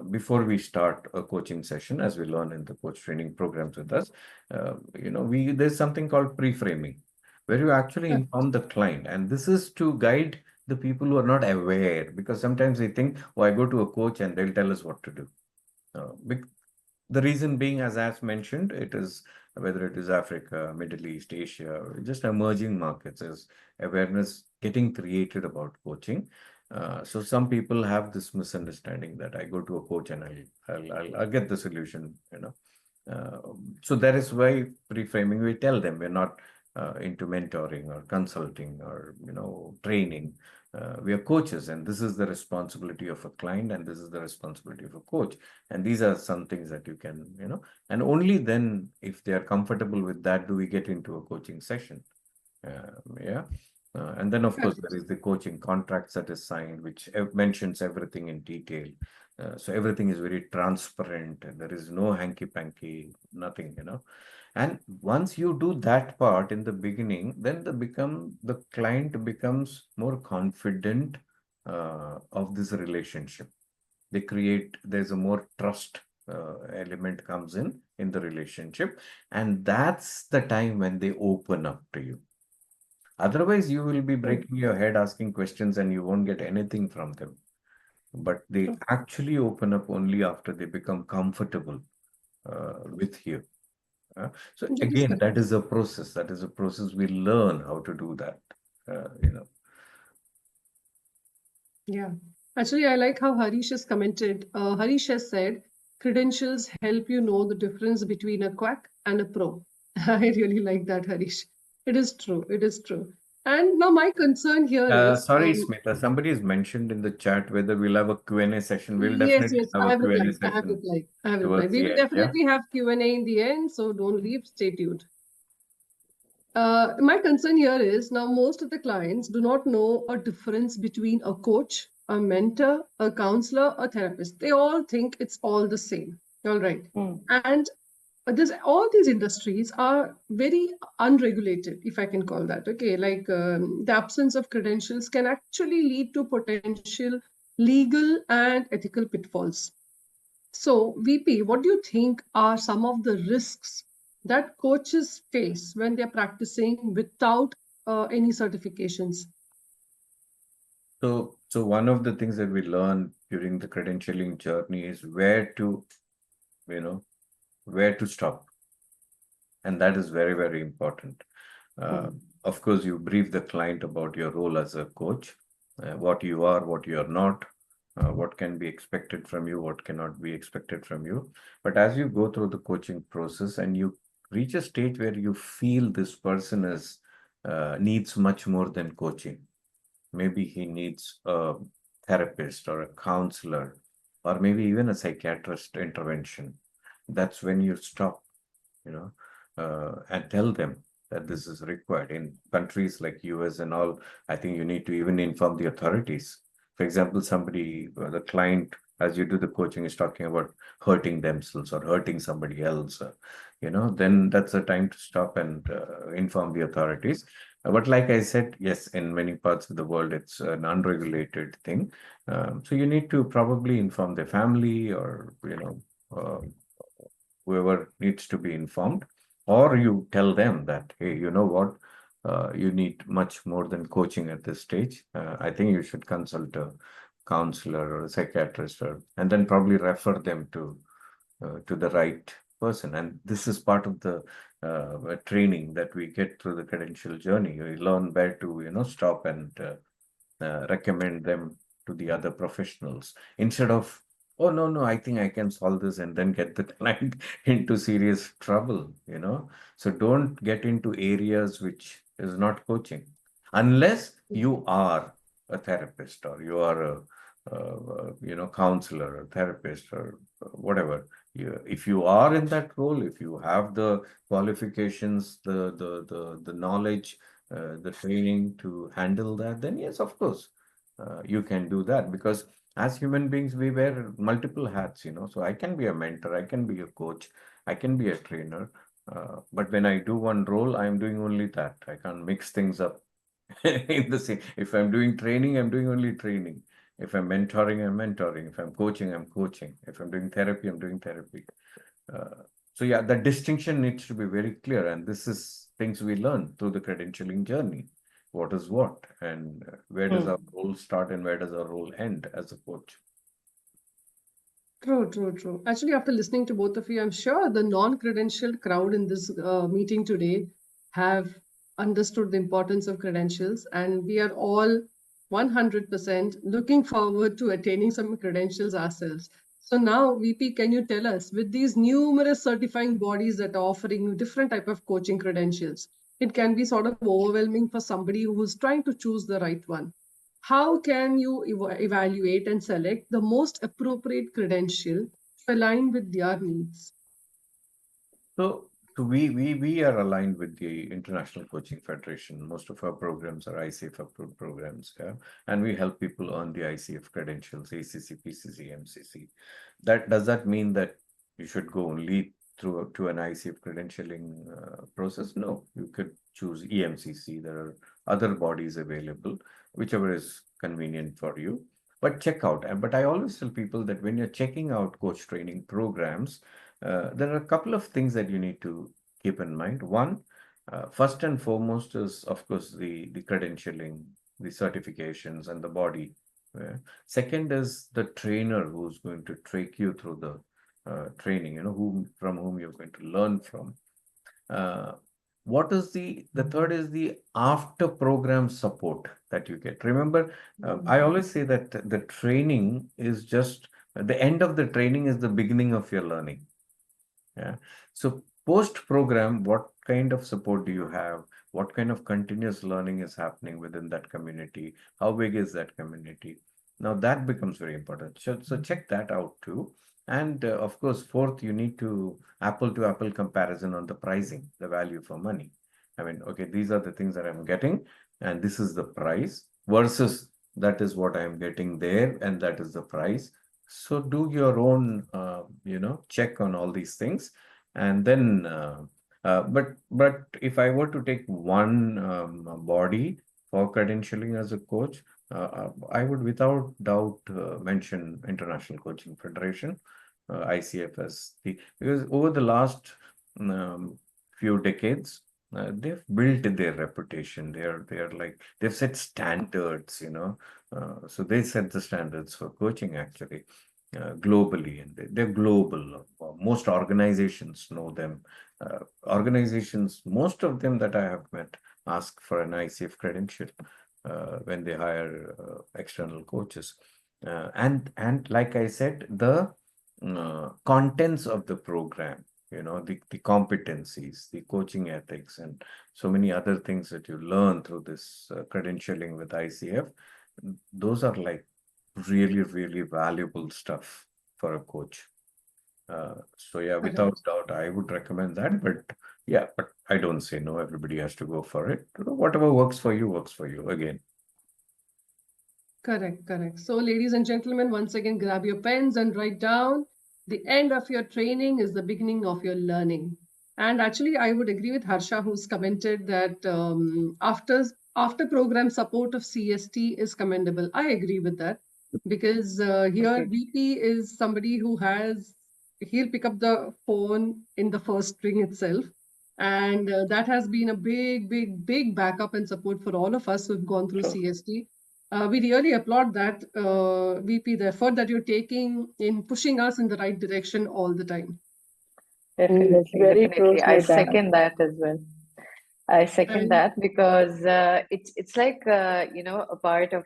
before we start a coaching session, as we learn in the coach training programs with us, there's something called pre-framing, where you actually Correct. inform the client, and this is to guide the people who are not aware, because sometimes they think, oh, I go to a coach and they'll tell us what to do. The reason being, as mentioned, it is whether it is Africa, Middle East, Asia, just emerging markets, is awareness getting created about coaching. So some people have this misunderstanding that I go to a coach and I'll get the solution. So that is why pre-framing, we tell them we're not into mentoring or consulting or training. We are coaches, and this is the responsibility of a client, and this is the responsibility of a coach. And these are some things that you can, and only then, if they are comfortable with that, do we get into a coaching session. Yeah. And then, of course, there Correct. is the coaching contracts that is signed, which mentions everything in detail. So everything is very transparent, and there is no hanky-panky, nothing. And once you do that part in the beginning, then the client becomes more confident of this relationship. There's a more trust element comes in the relationship, and that's the time when they open up to you. Otherwise, you will be True. breaking your head asking questions and you won't get anything from them. But they True. actually open up only after they become comfortable with you. So That is again, correct. that is a process. That is a process. We learn how to do that. Uh, you know. Yeah. Actually, I like how Harish has commented. Harish has said, credentials help you know the difference between a quack and a pro. I really like that, Harish. It is true. It is true. And now my concern here is, Sorry, Smita. Somebody has mentioned in the chat whether we'll have a Q&A session. We'll yes, definitely yes, have I a have Q&A replied. I have session replied. I have replied. towards We the will end. Yeah. definitely have Q&A in the end, so don't leave. Stay tuned. My concern here is now most of the clients do not know a difference between a coach, a mentor, a counselor, a therapist. They all think it's all the same. All right. Hmm. And all these industries are very unregulated, if I can call that. Okay. Like the absence of credentials can actually lead to potential legal and ethical pitfalls. So, VP, what do you think are some of the risks that coaches face when they're practicing without any certifications? So one of the things that we learn during the credentialing journey is you know, where to stop. And that is very, very important. Uh, Hmm. of course, you brief the client about your role as a coach, what you are, what you are not, what can be expected from you, what cannot be expected from you. But as you go through the coaching process and you reach a stage where you feel this person needs much more than coaching, maybe he needs a therapist or a counselor, or maybe even a psychiatrist intervention. That's when you stop, you know, and tell them that this is required. In countries like US and all, I think you need to even inform the authorities. For example, the client as you do the coaching is talking about hurting themselves or hurting somebody else, then that's the time to stop and inform the authorities. But like I said, yes, in many parts of the world, it's an unregulated thing. So you need to probably inform the family or, whoever needs to be informed, or you tell them that, hey, you know what, you need much more than coaching at this stage. I think you should consult a counselor or a psychiatrist, and then probably refer them to the right person. And this is part of the training that we get through the credential journey. We learn where to, stop and recommend them to the other professionals instead of, oh, no, no, I think I can solve this, and then get the client into serious trouble, So don't get into areas which is not coaching unless you are a therapist or you are counselor or therapist or whatever. If you are in that role, if you have the qualifications, the knowledge, the training to handle that, then yes, of course, you can do that, because as human beings, we wear multiple hats, So I can be a mentor, I can be a coach, I can be a trainer. But when I do one role, I'm doing only that. I can't mix things up in the same. If I'm doing training, I'm doing only training. If I'm mentoring, I'm mentoring. If I'm coaching, I'm coaching. If I'm doing therapy, I'm doing therapy. Uh, so yeah, the distinction needs to be very clear, and this is things we learn through the credentialing journey. What is what, and where does Hmm. our role start and where does our role end as a coach? True, true, true. Actually, after listening to both of you, I'm sure the non-credentialed crowd in this meeting today have understood the importance of credentials, and we are all 100% looking forward to attaining some credentials ourselves. So now, VP, can you tell us, with these numerous certifying bodies that are offering you different type of coaching credentials, it can be sort of overwhelming for somebody who's trying to choose the right one. How can you evaluate and select the most appropriate credential to align with their needs? So we are aligned with the International Coaching Federation. Most of our programs are ICF approved programs, yeah? And we help people earn the ICF credentials, ACC, PCC, MCC. That does that mean that you should go only through to an ICF credentialing process? No, you could choose EMCC. There are other bodies available, whichever is convenient for you. But check out. But I always tell people that when you're checking out coach training programs, there are a couple of things that you need to keep in mind. One, first and foremost is, of course, the credentialing, the certifications, and the body. Second is the trainer who's going to take you through the training, from whom you're going to learn from. Uh, what is the third is the after program support that you get. Remember, I always say that the training is just the end of the training is the beginning of your learning. Yeah. So post program, what kind of support do you have? What kind of continuous learning is happening within that community? How big is that community? Now that becomes very important. So check that out too. And of course, fourth, you need to apple comparison on the pricing, the value for money. I mean, okay, these are the things that I'm getting, and this is the price versus that is what I'm getting there, and that is the price. So do your own, check on all these things, and then. But if I were to take one body for credentialing as a coach, I would without doubt mention International Coaching Federation, ICFS, because over the last um, few decades, they've built their reputation. They're like they've set standards, so they set the standards for coaching actually globally, and they're global. Most organizations know them. Organizations, most of them that I have met, ask for an ICF credential when they hire external coaches. And like I said, the contents of the program, the competencies, the coaching ethics, and so many other things that you learn through this credentialing with ICF, those are like really, really valuable stuff for a coach. So yeah, without Correct. doubt, I would recommend that. But yeah, but I don't say no. Everybody has to go for it. Whatever works for you works for you. Again. Correct, correct. So, ladies and gentlemen, once again, grab your pens and write down the end of your training is the beginning of your learning. And actually, I would agree with Harsha, who's commented that after program support of CST is commendable. I agree with that because here Okay. VP is somebody who he'll pick up the phone in the first ring itself. And that has been a big, big, big backup and support for all of us who've gone through True. CST. We really applaud that, VP, the effort that you're taking in pushing us in the right direction all the time. Definitely, Very true, definitely. I Smita. second that as well. I second And that because it's like a part of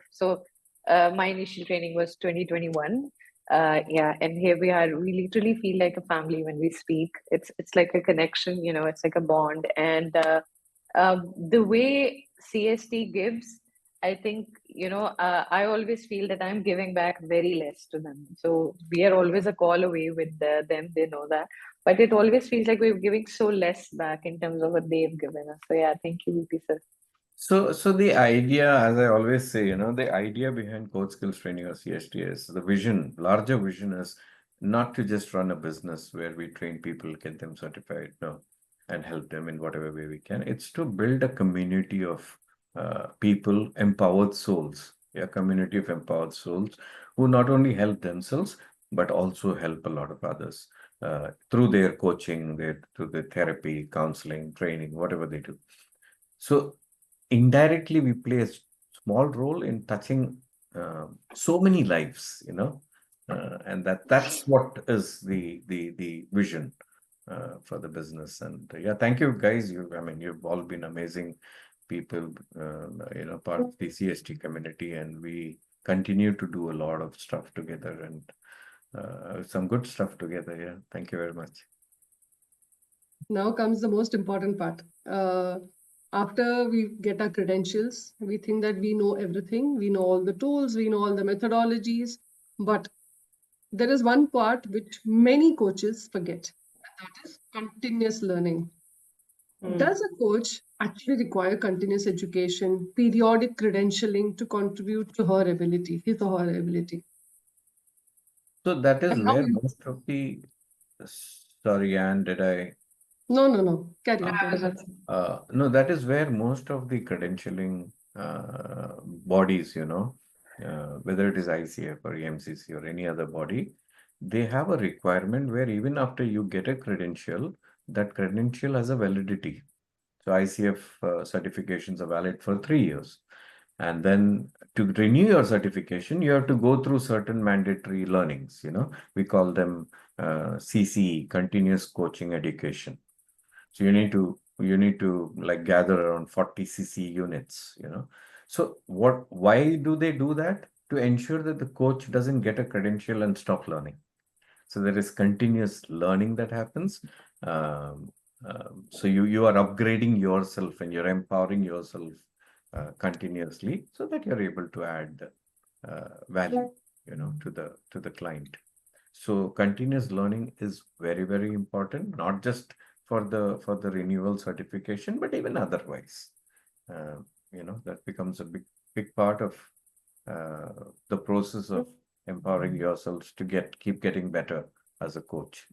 my initial training was 2021. Yeah, and here we are. We literally feel like a family when we speak. It's like a connection, it's like a bond. And the way CST gives, I think, I always feel that I'm giving back very less to them. So we are always a call away with them. They know that, but it always feels like we're giving so less back in terms of what they've given us. So yeah, thank you, VP sir. So the idea, as I always say, the idea behind coach skills training or CST is the vision, larger vision is not to just run a business where we train people, get them certified, no, and help them in whatever way we can. It's to build a community of people, empowered souls, a community of empowered souls who not only help themselves but also help a lot of others through their coaching, through their therapy, counseling, training, whatever they do. So indirectly, we play a small role in touching so many lives, and that's what is the vision for the business. And yeah, thank you guys. I mean, you've all been amazing people, part of the CST community, and we continue to do a lot of stuff together and some good stuff together. Yeah, thank you very much. now comes the most important part. After we get our credentials, we think that we know everything. We know all the tools, we know all the methodologies, but there is one part which many coaches forget, and that is continuous learning. Mm. Does a coach actually require continuous education, periodic credentialing to contribute to her ability, his or her ability? So that is And how where most of the sorry, Anne, did I? No, no, no. Carry on, I carry was on. also- No, that is where most of the credentialing bodies, whether it is ICF or EMCC or any other body, they have a requirement where even after you get a credential, that credential has a validity. So ICF certifications are valid for 3 years. And then to renew your certification, you have to go through certain mandatory learnings, we call them CCE, continuous coaching education. So you need to like gather around 40 CC units, So why do they do that? To ensure that the coach doesn't get a credential and stop learning. So there is continuous learning that happens. Um, so you are upgrading yourself and you're empowering yourself continuously so that you're able to add value, to the client. So continuous learning is very, very important, not just for the renewal certification, but even otherwise. Uh, that becomes a big part of the process of empowering yourselves to keep getting better as a coach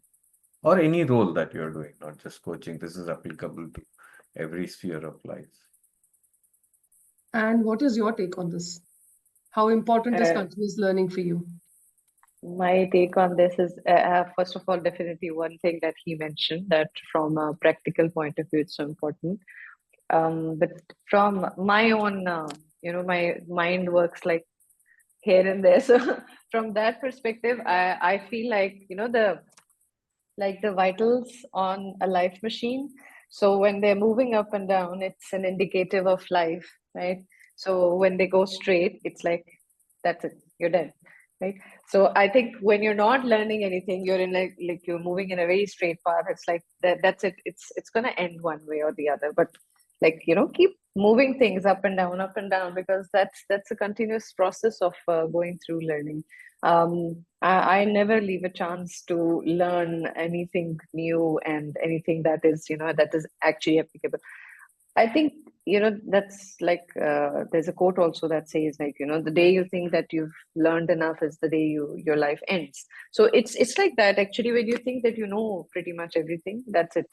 or any role that you're doing, not just coaching. This is applicable to every sphere of life. And what is your take on this? How important is Uh, continuous learning for you? my take on this is, first of all, definitely one thing that he mentioned that from a practical point of view, it's so important. But from my own, my mind works like here and there. So from that perspective, I feel like, the vitals on a life machine. So when they're moving up and down, it's an indicative of life, right? So when they go straight, it's like that's it, you're dead, right? So I think when you're not learning anything, you're in like you're moving in a very straight path. It's like that's it. It's gonna end one way or the other. But keep moving things up and down, because that's a continuous process of going through learning. I never leave a chance to learn anything new and anything that is actually applicable. I think, that's like, there's a quote also that says, like, the day you think that you've learned enough is the day your life ends. So it's like that actually. When you think that you know pretty much everything, that's it.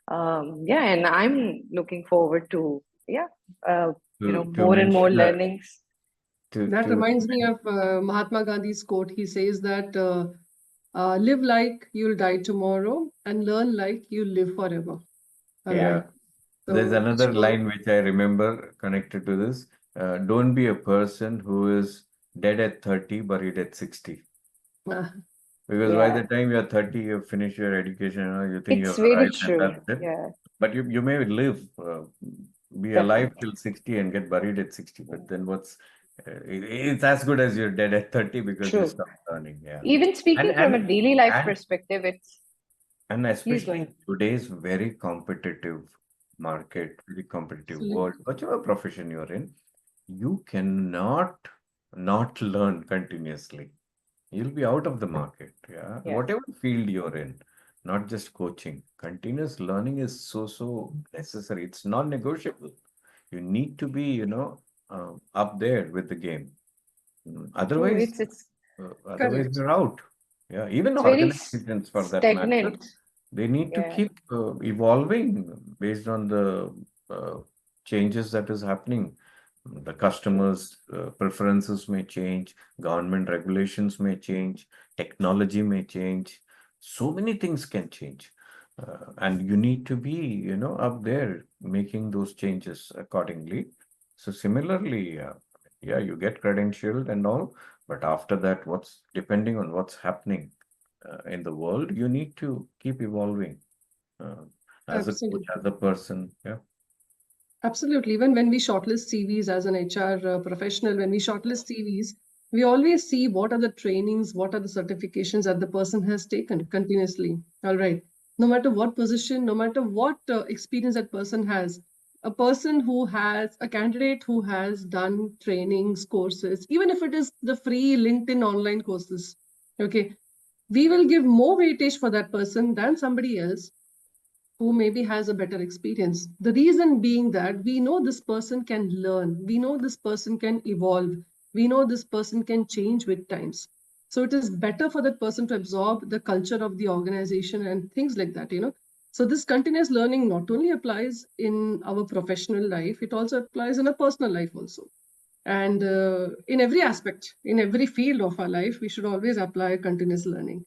Yeah, and I'm looking forward to, yeah, to more and more mention learnings. That to reminds me of Mahatma Gandhi's quote. He says that live like you'll die tomorrow and learn like you'll live forever. All yeah. right. There's So, another line which I remember connected to this. Don't be a person who is dead at 30, buried at 60. uh, Because by Yeah, the time you're 30, you've finished your education, you think it's you've very arrived and true. that's it. Yeah, But you may live, be alive definitely till 60 and get buried at 60. But then it's as good as you're dead at 30 because you true. stopped learning. Yeah. Even And speaking from a and daily life and perspective, it's and please go especially ahead. in today's very competitive market, very competitive world, absolutely. whatever profession you're in, you cannot not learn continuously. You'll be out of the market. Yeah. Yeah. Whatever field you're in, not just coaching. Continuous learning is so necessary. It's non-negotiable. You need to be, up there with the game. True. Otherwise, otherwise Correct. you're out. Yeah. Even It's very organizations, for that matter, stagnant. they need to Yeah. keep evolving based on the uh, changes that is happening. The True. customers' preferences may change, government regulations may change, technology may change. So many things can change. And you need to be, up there making those changes accordingly. So similarly, yeah, you get credentialed and all, but after that, what's depending on what's happening in the world, you need to keep evolving uh, as a coach, Absolutely. as a person. Yeah. Absolutely. Even when we shortlist CVs as an HR professional, when we shortlist CVs, we always see what are the trainings, what are the certifications that the person has taken continuously. All right. No matter what position, no matter what experience that person has, a candidate who has done trainings, courses, even if it is the free LinkedIn online courses, okay, we will give more weightage for that person than somebody else who maybe has a better experience. The reason being that we know this person can learn, we know this person can evolve, we know this person can change with times. So it is better for that person to absorb the culture of the organization and things like that. So this continuous learning not only applies in our professional life, it also applies in a personal life also. And in every aspect, in every field of our life, we should always apply continuous learning.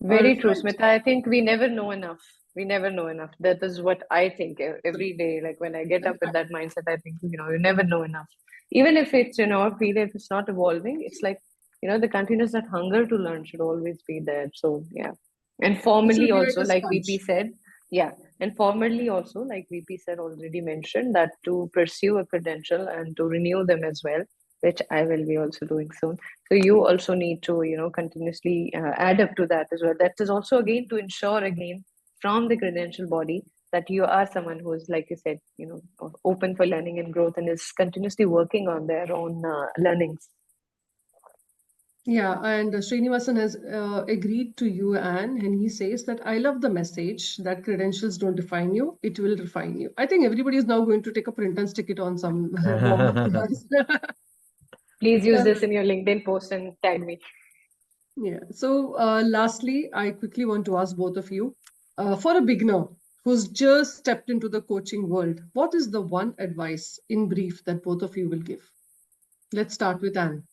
All Very true, right. Smita. I think we never know enough. We never know enough. That is what I think every day. Like when I get up with that mindset, I think, you never know enough. Even if it's, I feel if it's not evolving, it's like, the continuous that hunger to learn should always be there. So, yeah. And It should formally be like also, a like VP sponge. said, yeah. And formally also, like VP said, already mentioned that to pursue a credential and to renew them as well, which I will be also doing soon. So you also need to, continuously add up to that as well. That is also again to ensure again from the credential body that you are someone who is, like you said, open for learning and growth and is continuously working on their own learnings. Yeah, and Srinivasan has agreed to you, Anne, and he says that I love the message that credentials don't define you, it will refine you. I think everybody is now going to take a print and stick it on some wall of theirs. Please use Uh, this in your LinkedIn post and tag me. yeah. So, lastly, I quickly want to ask both of you, for a beginner who's just stepped into the coaching world, what is the one advice in brief that both of you will give? Let's start with Anne.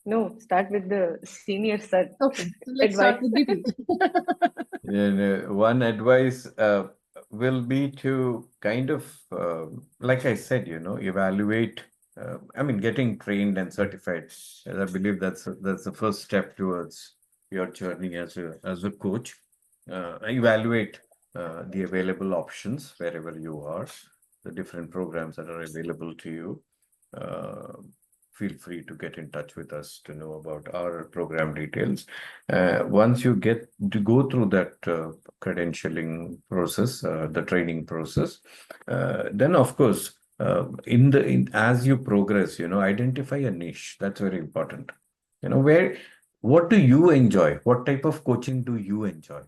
No, start with the senior sir Okay, so let's advice. start with BP. One advice will be to kind of, like I said, evaluate. I mean, getting trained and certified. As I believe that's the first step towards your journey as a coach. Evaluate the available options wherever you are, the different programs that are available to you. Uh, Feel free to get in touch with us to know about our program details. Once you get to go through that credentialing process, the training process, then of course, as you progress, identify a niche. That's very important. What do you enjoy? What type of coaching do you enjoy?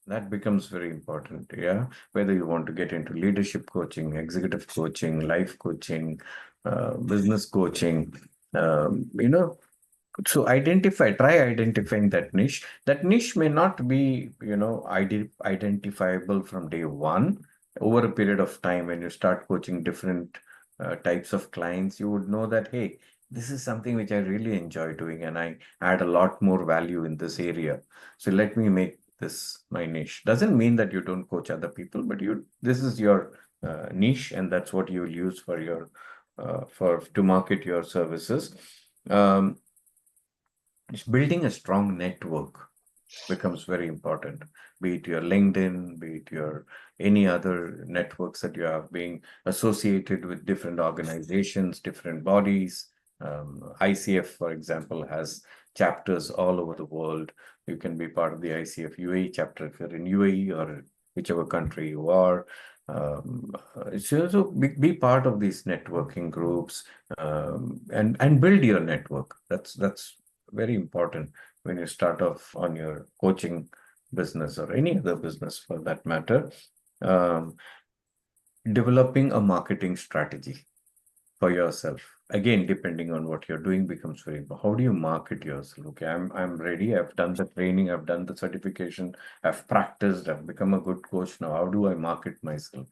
That becomes very important. Yeah. Whether you want to get into leadership coaching, executive coaching, life coaching, business coaching, you know, so try identifying that niche. That niche may not be, identifiable from day one. Over a period of time, when you start coaching different types of clients, you would know that, hey, this is something which I really enjoy doing, and I add a lot more value in this area. So let me make this my niche. Doesn't mean that you don't coach other people, but this is your niche, and that's what you will use for your for to market your services. Um, Building a strong network becomes very important, be it your LinkedIn, be it your any other networks that you have being associated with different organizations, different bodies. ICF, for example, has chapters all over the world. You can be part of the ICF UAE chapter if you're in UAE or whichever country you are. So be part of these networking groups, and build your network. That's very important when you start off on your coaching business or any other business for that matter. Um, Developing a marketing strategy for yourself. Again, depending on what you're doing, becomes very important. How do you market yourself? Okay, I'm ready. I've done the training. I've done the certification. I've practiced. I've become a good coach now. How do I market myself?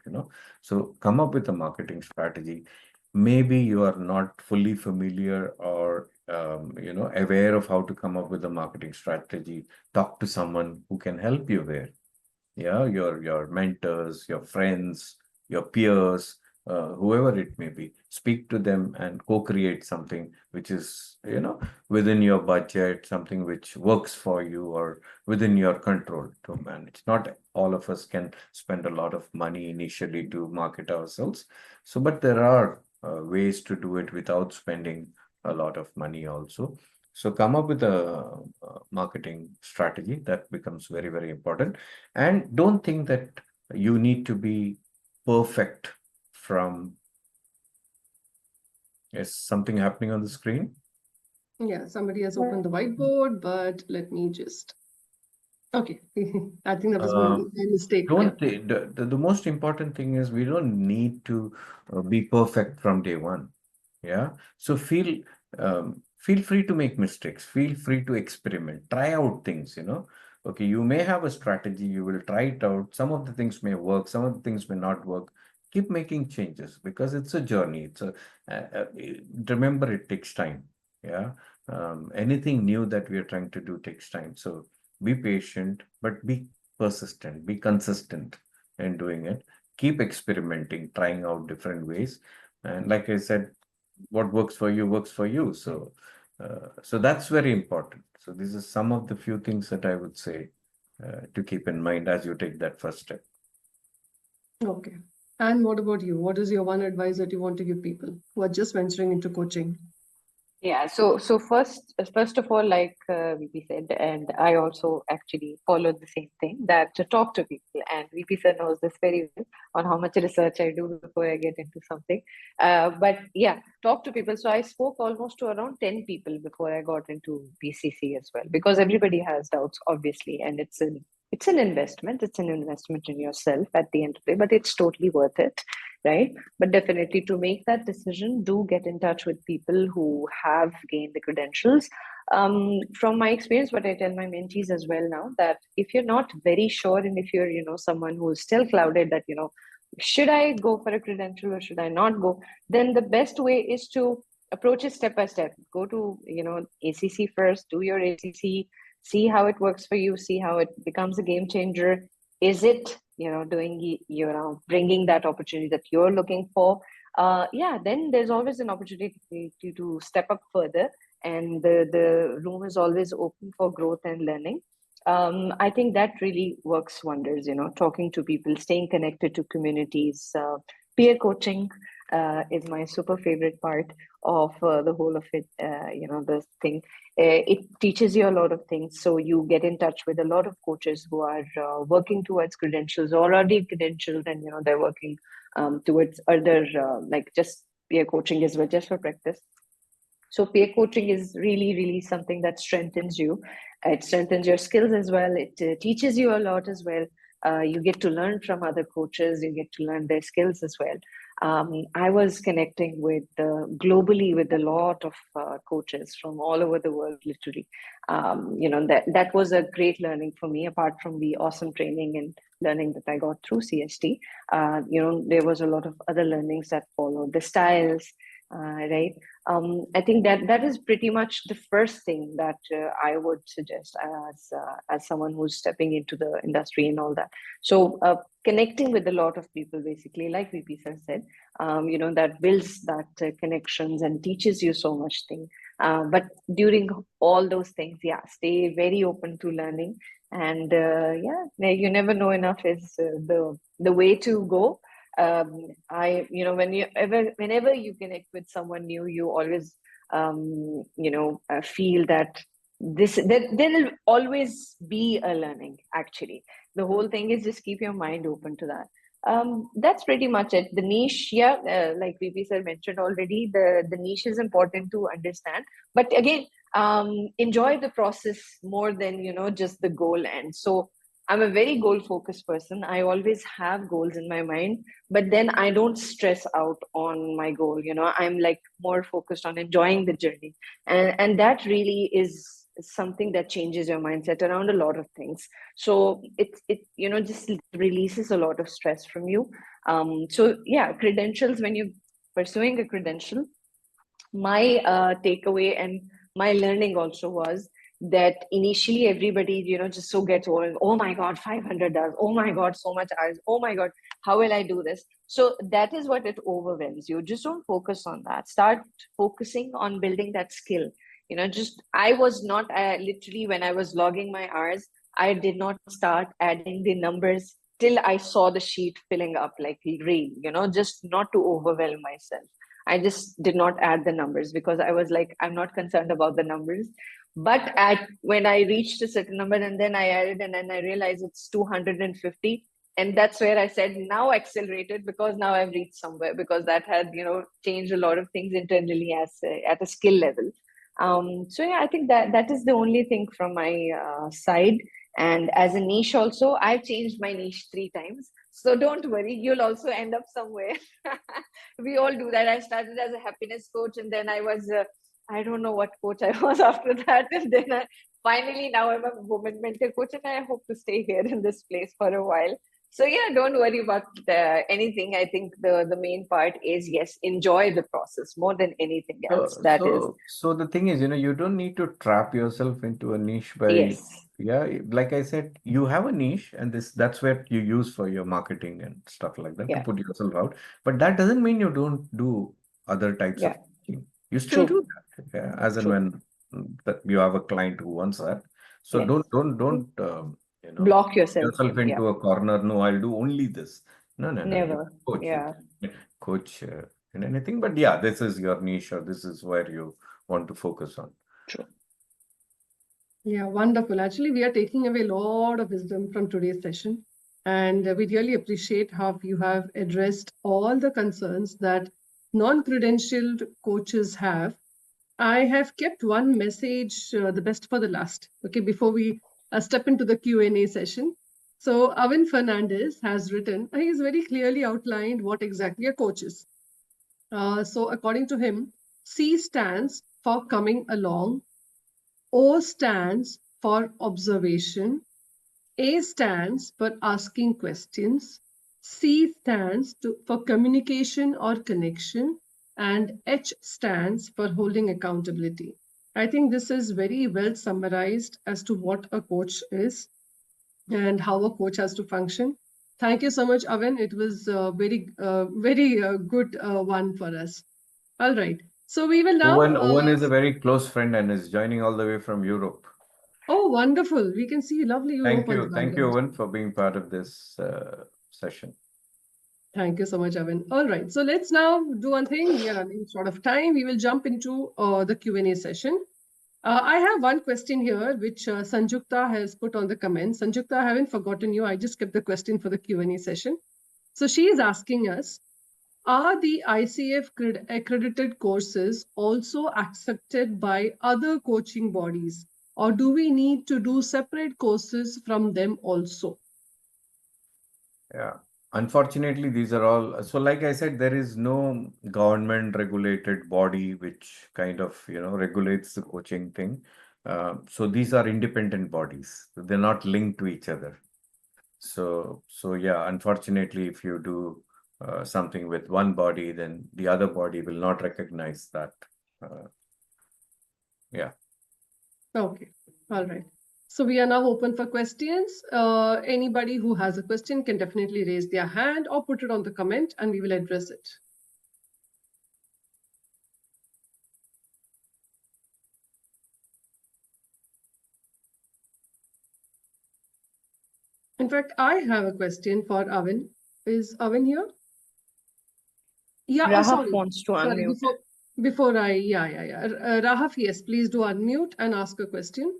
So come up with a marketing strategy. Maybe you are not fully familiar or aware of how to come up with a marketing strategy. Talk to someone who can help you there. Yeah, your mentors, your friends, your peers, whoever it may be. Speak to them and co-create something which is, within your budget, something which works for you or within your control to manage. Not all of us can spend a lot of money initially to market ourselves. So, but there are ways to do it without spending a lot of money also. So come up with a marketing strategy that becomes very, very important. And don't think that you need to be perfect from. Is something happening on the screen? Yeah, somebody has opened the whiteboard, but let me just. Okay, I think that was my Um, mistake. Yeah. don't the most important thing is we don't need to be perfect from day one. Yeah. So feel free to make mistakes. Feel free to experiment. Try out things. Okay, you may have a strategy, you will try it out. Some of the things may work, some of the things may not work. Keep making changes because it's a journey. Remember, it takes time. Yeah. Anything new that we are trying to do takes time. So be patient, but be persistent, be consistent in doing it. Keep experimenting, trying out different ways. And like I said, what works for you works for you. So that's very important. So this is some of the few things that I would say to keep in mind as you take that first step. Okay. And what about you? What is your one advice that you want to give people who are just venturing into coaching? Yeah, so first of all, like VP said, and I also actually followed the same thing, that to talk to people. And VP sir knows this very well on how much research I do before I get into something. But yeah, talk to people. So I spoke almost to around 10 people before I got into BCC as well, because everybody has doubts, obviously, and it's an investment. It's an investment in yourself at the end of the day, but it's totally worth it, right? But definitely, to make that decision, do get in touch with people who have gained the credentials. From my experience, what I tell my mentees as well now, that if you're not very sure, and if you're someone who's still clouded, that should I go for a credential or should I not go, then the best way is to approach it step by step. Go to ACC first, do your ACC, see how it works for you, see how it becomes a game changer. Is it doing bringing that opportunity that you're looking for? Yeah, then there's always an opportunity to step up further, and the room is always open for growth and learning. I think that really works wonders. Talking to people, staying connected to communities, peer coaching is my super favorite part of the whole of it. This thing, it teaches you a lot of things. So you get in touch with a lot of coaches who are working towards credentials, already credentialed, and they're working towards other like just peer coaching as well, just for practice. So peer coaching is really, really something that strengthens you. It strengthens your skills as well. It teaches you a lot as well. You get to learn from other coaches. You get to learn their skills as well. I was connecting with globally with a lot of coaches from all over the world, literally. That was a great learning for me. Apart from the awesome training and learning that I got through CST, there was a lot of other learnings that followed. The styles, right? I think that is pretty much the first thing that I would suggest as someone who's stepping into the industry and all that. So connecting with a lot of people, basically, like VP sir said, that builds that connections and teaches you so much thing. But during all those things, yeah, stay very open to learning, and you never know enough is the way to go. Whenever you connect with someone new, you always feel that there'll always be a learning. Actually, the whole thing is just keep your mind open to that. That's pretty much it. The niche, yeah, like VP sir mentioned already, the niche is important to understand, but again, enjoy the process more than just the goal end. So I'm a very goal focused person. I always have goals in my mind, but then I don't stress out on my goal. I'm like more focused on enjoying the journey. And that really is something that changes your mindset around a lot of things. So it just releases a lot of stress from you. So yeah, credentials, when you're pursuing a credential, my takeaway and my learning also was that initially everybody just so gets over, oh my god, 500 hours, oh my god, so much hours, oh my god, how will I do this? So that is what it overwhelms you. Just don't focus on that. Start focusing on building that skill. Just I was not literally, when I was logging my hours, I did not start adding the numbers till I saw the sheet filling up like real, just not to overwhelm myself. I just did not add the numbers because I was like, I'm not concerned about the numbers. But when I reached a certain number and then I added and then I realized it's 250. And that's where I said, now accelerated, because now I've reached somewhere, because that had, changed a lot of things internally at a skill level. So yeah, I think that is the only thing from my side. And as a niche also, I've changed my niche 3 times. So don't worry, you'll also end up somewhere. We all do that. I started as a happiness coach, and then I was, I don't know what coach I was after that. And then finally, now I'm a woman mentor coach, and I hope to stay here in this place for a while. So yeah, don't worry about anything. I think the main part is, yes, enjoy the process more than anything else. So, That is, so the thing is, you don't need to trap yourself into a niche by, yes, yeah, like I said, you have a niche, and that's where you use for your marketing and stuff like that to yeah, put yourself out. But that doesn't mean you don't do other types yeah, of thing. You still true, do that, yeah, as and true. when that you have a client who wants that. So Yes, block put yourself. yourself Yeah, into a corner. No, I'll do only this. No, no, no. You never. coach, you Yeah, can coach in anything. But yeah, this is your niche, or this is where you want to focus on. true. Yeah, wonderful. Actually, we are taking away a lot of wisdom from today's session. And we really appreciate how you have addressed all the concerns that non-credentialed coaches have. I have kept one message, the best for the last, okay, before we step into the Q&A session. So Avin Fernandez has written, he has very clearly outlined what exactly a coach is. So according to him, C stands for coming along, O stands for observation, A stands for asking questions, C stands for communication or connection, and H stands for holding accountability. I think this is very well summarized as to what a coach is and how a coach has to function. Thank you so much, Avan. It was very good one for us. All right. So we will now. Owen is a very close friend and is joining all the way from Europe. Oh, wonderful. We can see lovely Europe on the Thank you, background. Owen, for being part of this session. Thank you so much, Avan. All right. So let's now do one thing. We are running short of time. We will jump into the Q&A session. I have one question here, which Sanjukta has put on the comments. Sanjukta, I haven't forgotten you. I just kept the question for the Q&A session. So she is asking us, Are the ICF accredited courses also accepted by other coaching bodies, or do we need to do separate courses from them also? Yeah. Unfortunately, these are all, so like I said, there is no government regulated body which kind of, regulates the coaching thing. So these are independent bodies. They're not linked to each other. So yeah, unfortunately, if you do something with one body, then the other body will not recognize that. Uh, yeah. Okay, all right. So we are now open for questions. Anybody who has a question can definitely raise their hand or put it on the comment and we will address it. In fact, I have a question for Avin. Is Avin here? Yeah, Rahaf sorry. wants to Sorry, unmute. before I, yeah. Rahaf, yes, please do unmute and ask a question.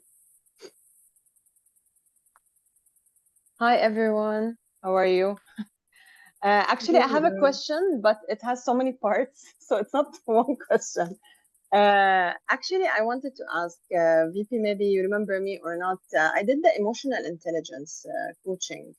Hi everyone, how are you? Actually, I have a question, but it has so many parts, so it's not one question. Actually, I wanted to ask VP, maybe you remember me or not. I did the emotional intelligence coaching,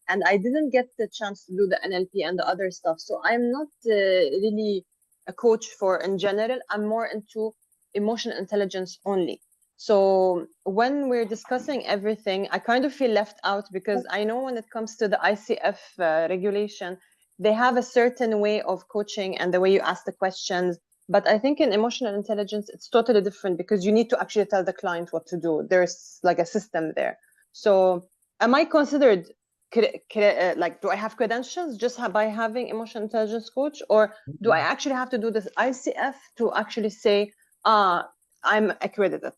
and I didn't get the chance to do the NLP and the other stuff. So I'm not really a coach for in general. I'm more into emotional intelligence only. So when we're discussing everything, I kind of feel left out because I know when it comes to the ICF regulation, they have a certain way of coaching and the way you ask the questions. But I think in emotional intelligence, it's totally different because you need to actually tell the client what to do. There's like a system there. So am I considered like, do I have credentials just by having emotional intelligence coach, or do I actually have to do this ICF to actually say, I'm accredited?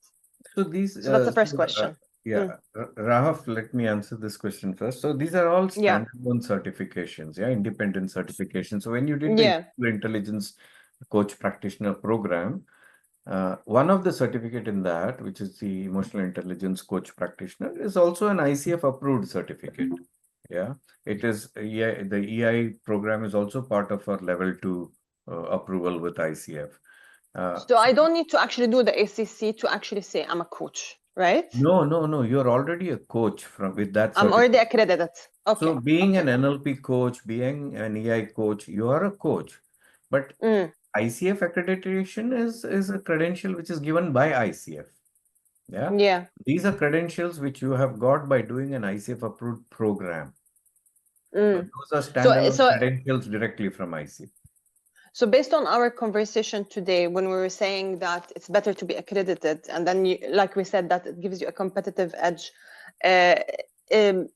So that's the first question. Rahaf, let me answer this question first. So these are all Yeah. standalone certifications, independent certifications. So when you did the emotional intelligence coach practitioner program, one of the certificate in that, which is the emotional intelligence coach practitioner, is also an ICF approved certificate. Yeah, it is. Yeah, the EI program is also part of our level 2 approval with ICF. So I don't need to actually do the ACC to actually say I'm a coach, right? No. You're already a coach with that certificate. I'm already accredited. Okay. So being an NLP coach, being an EI coach, you are a coach. But ICF accreditation is a credential which is given by ICF. Yeah. These are credentials which you have got by doing an ICF approved program. Those are standalone credentials directly from ICF. So based on our conversation today, when we were saying that it's better to be accredited, and then like we said, that it gives you a competitive edge,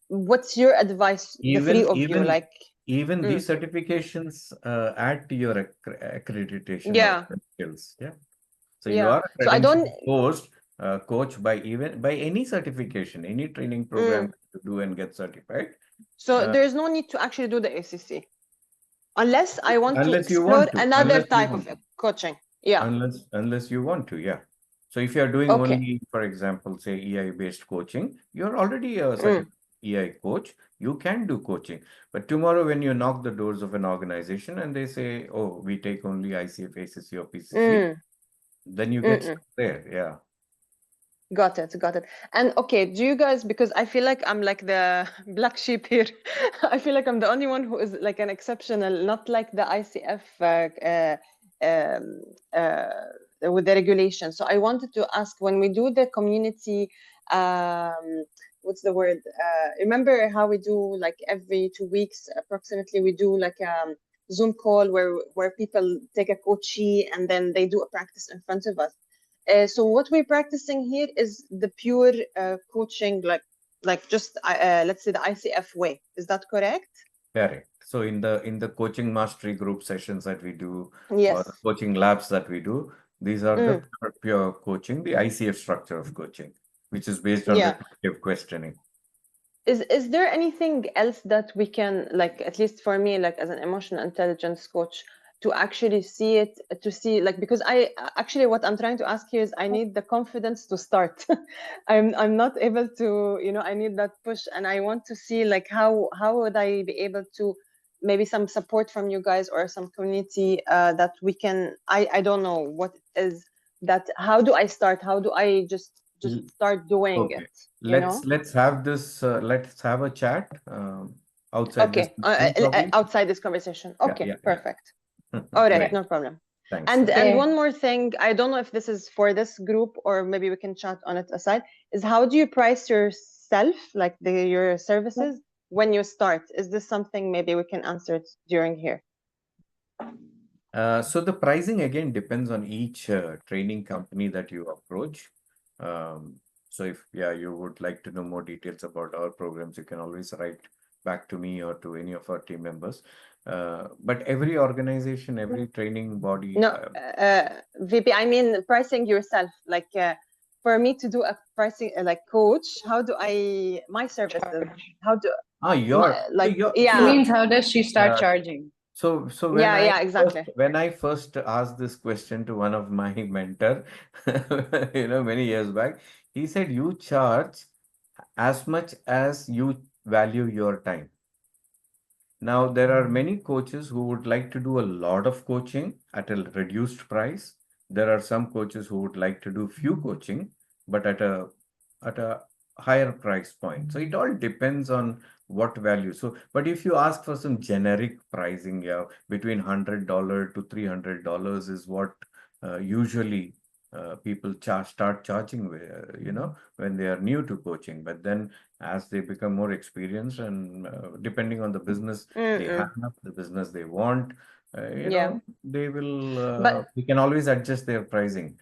what's your advice, the three of you? Like, even these certifications add to your accreditation skills. Yeah. So you are a credentialed coach by any certification, any training program to do and get certified. So there's no need to actually do the ACC. Unless I want to explore another type of coaching. Yeah. Unless you want to, yeah. So if you're doing only, for example, say EI-based coaching, you're already a certified EI coach. You can do coaching. But tomorrow when you knock the doors of an organization and they say, oh, we take only ICF, ACC or PCC, then you get stuck there. Yeah. Got it. And okay, do you guys, because I feel like I'm like the black sheep here. I feel like I'm the only one who is like an exceptional, not like the ICF with the regulation. So I wanted to ask, when we do the community, what's the word? Remember how we do like every 2 weeks approximately, we do like a Zoom call where people take a coachee and then they do a practice in front of us. So what we're practicing here is the pure coaching, like just let's say the ICF way. Is that correct? Correct. So in the coaching mastery group sessions that we do, or the coaching labs that we do, these are the pure coaching, the ICF structure of coaching, which is based on reflective questioning. Is there anything else that we can, like, at least for me, like as an emotional intelligence coach, to actually see it, like, because I actually, what I'm trying to ask here is I need the confidence to start. I'm not able to, I need that push, and I want to see like how would I be able to maybe some support from you guys or some community that we can, I don't know what is that, how do I start? How do I just start doing Okay. it? You know? Let's have this. Let's have a chat outside this Okay, session, probably. outside this conversation. Yeah, Okay, yeah, yeah. perfect. All right, Great. no problem. Thanks. And Okay. one more thing, I don't know if this is for this group or maybe we can chat on it aside, is how do you price yourself, like your services when you start? Is this something maybe we can answer it during here? So the pricing again depends on each training company that you approach. So if you would like to know more details about our programs, you can always write back to me or to any of our team members. But every organization, every training body. No, VP, I mean pricing yourself. Like for me to do a pricing like coach, how do I my services? How do like your It yeah means how does she start uh, charging? so yeah exactly. when I first asked this question to one of my mentor, many years back, he said you charge as much as you value your time. Now, there are many coaches who would like to do a lot of coaching at a reduced price. There are some coaches who would like to do few coaching, but at a higher price point. So it all depends on what value. So, but if you ask for some generic pricing, between $100 to $300 is what usually people start charging, when they are new to coaching. But then as they become more experienced and depending on the business they have, the business they want, Yeah, they will, but we can always adjust their pricing.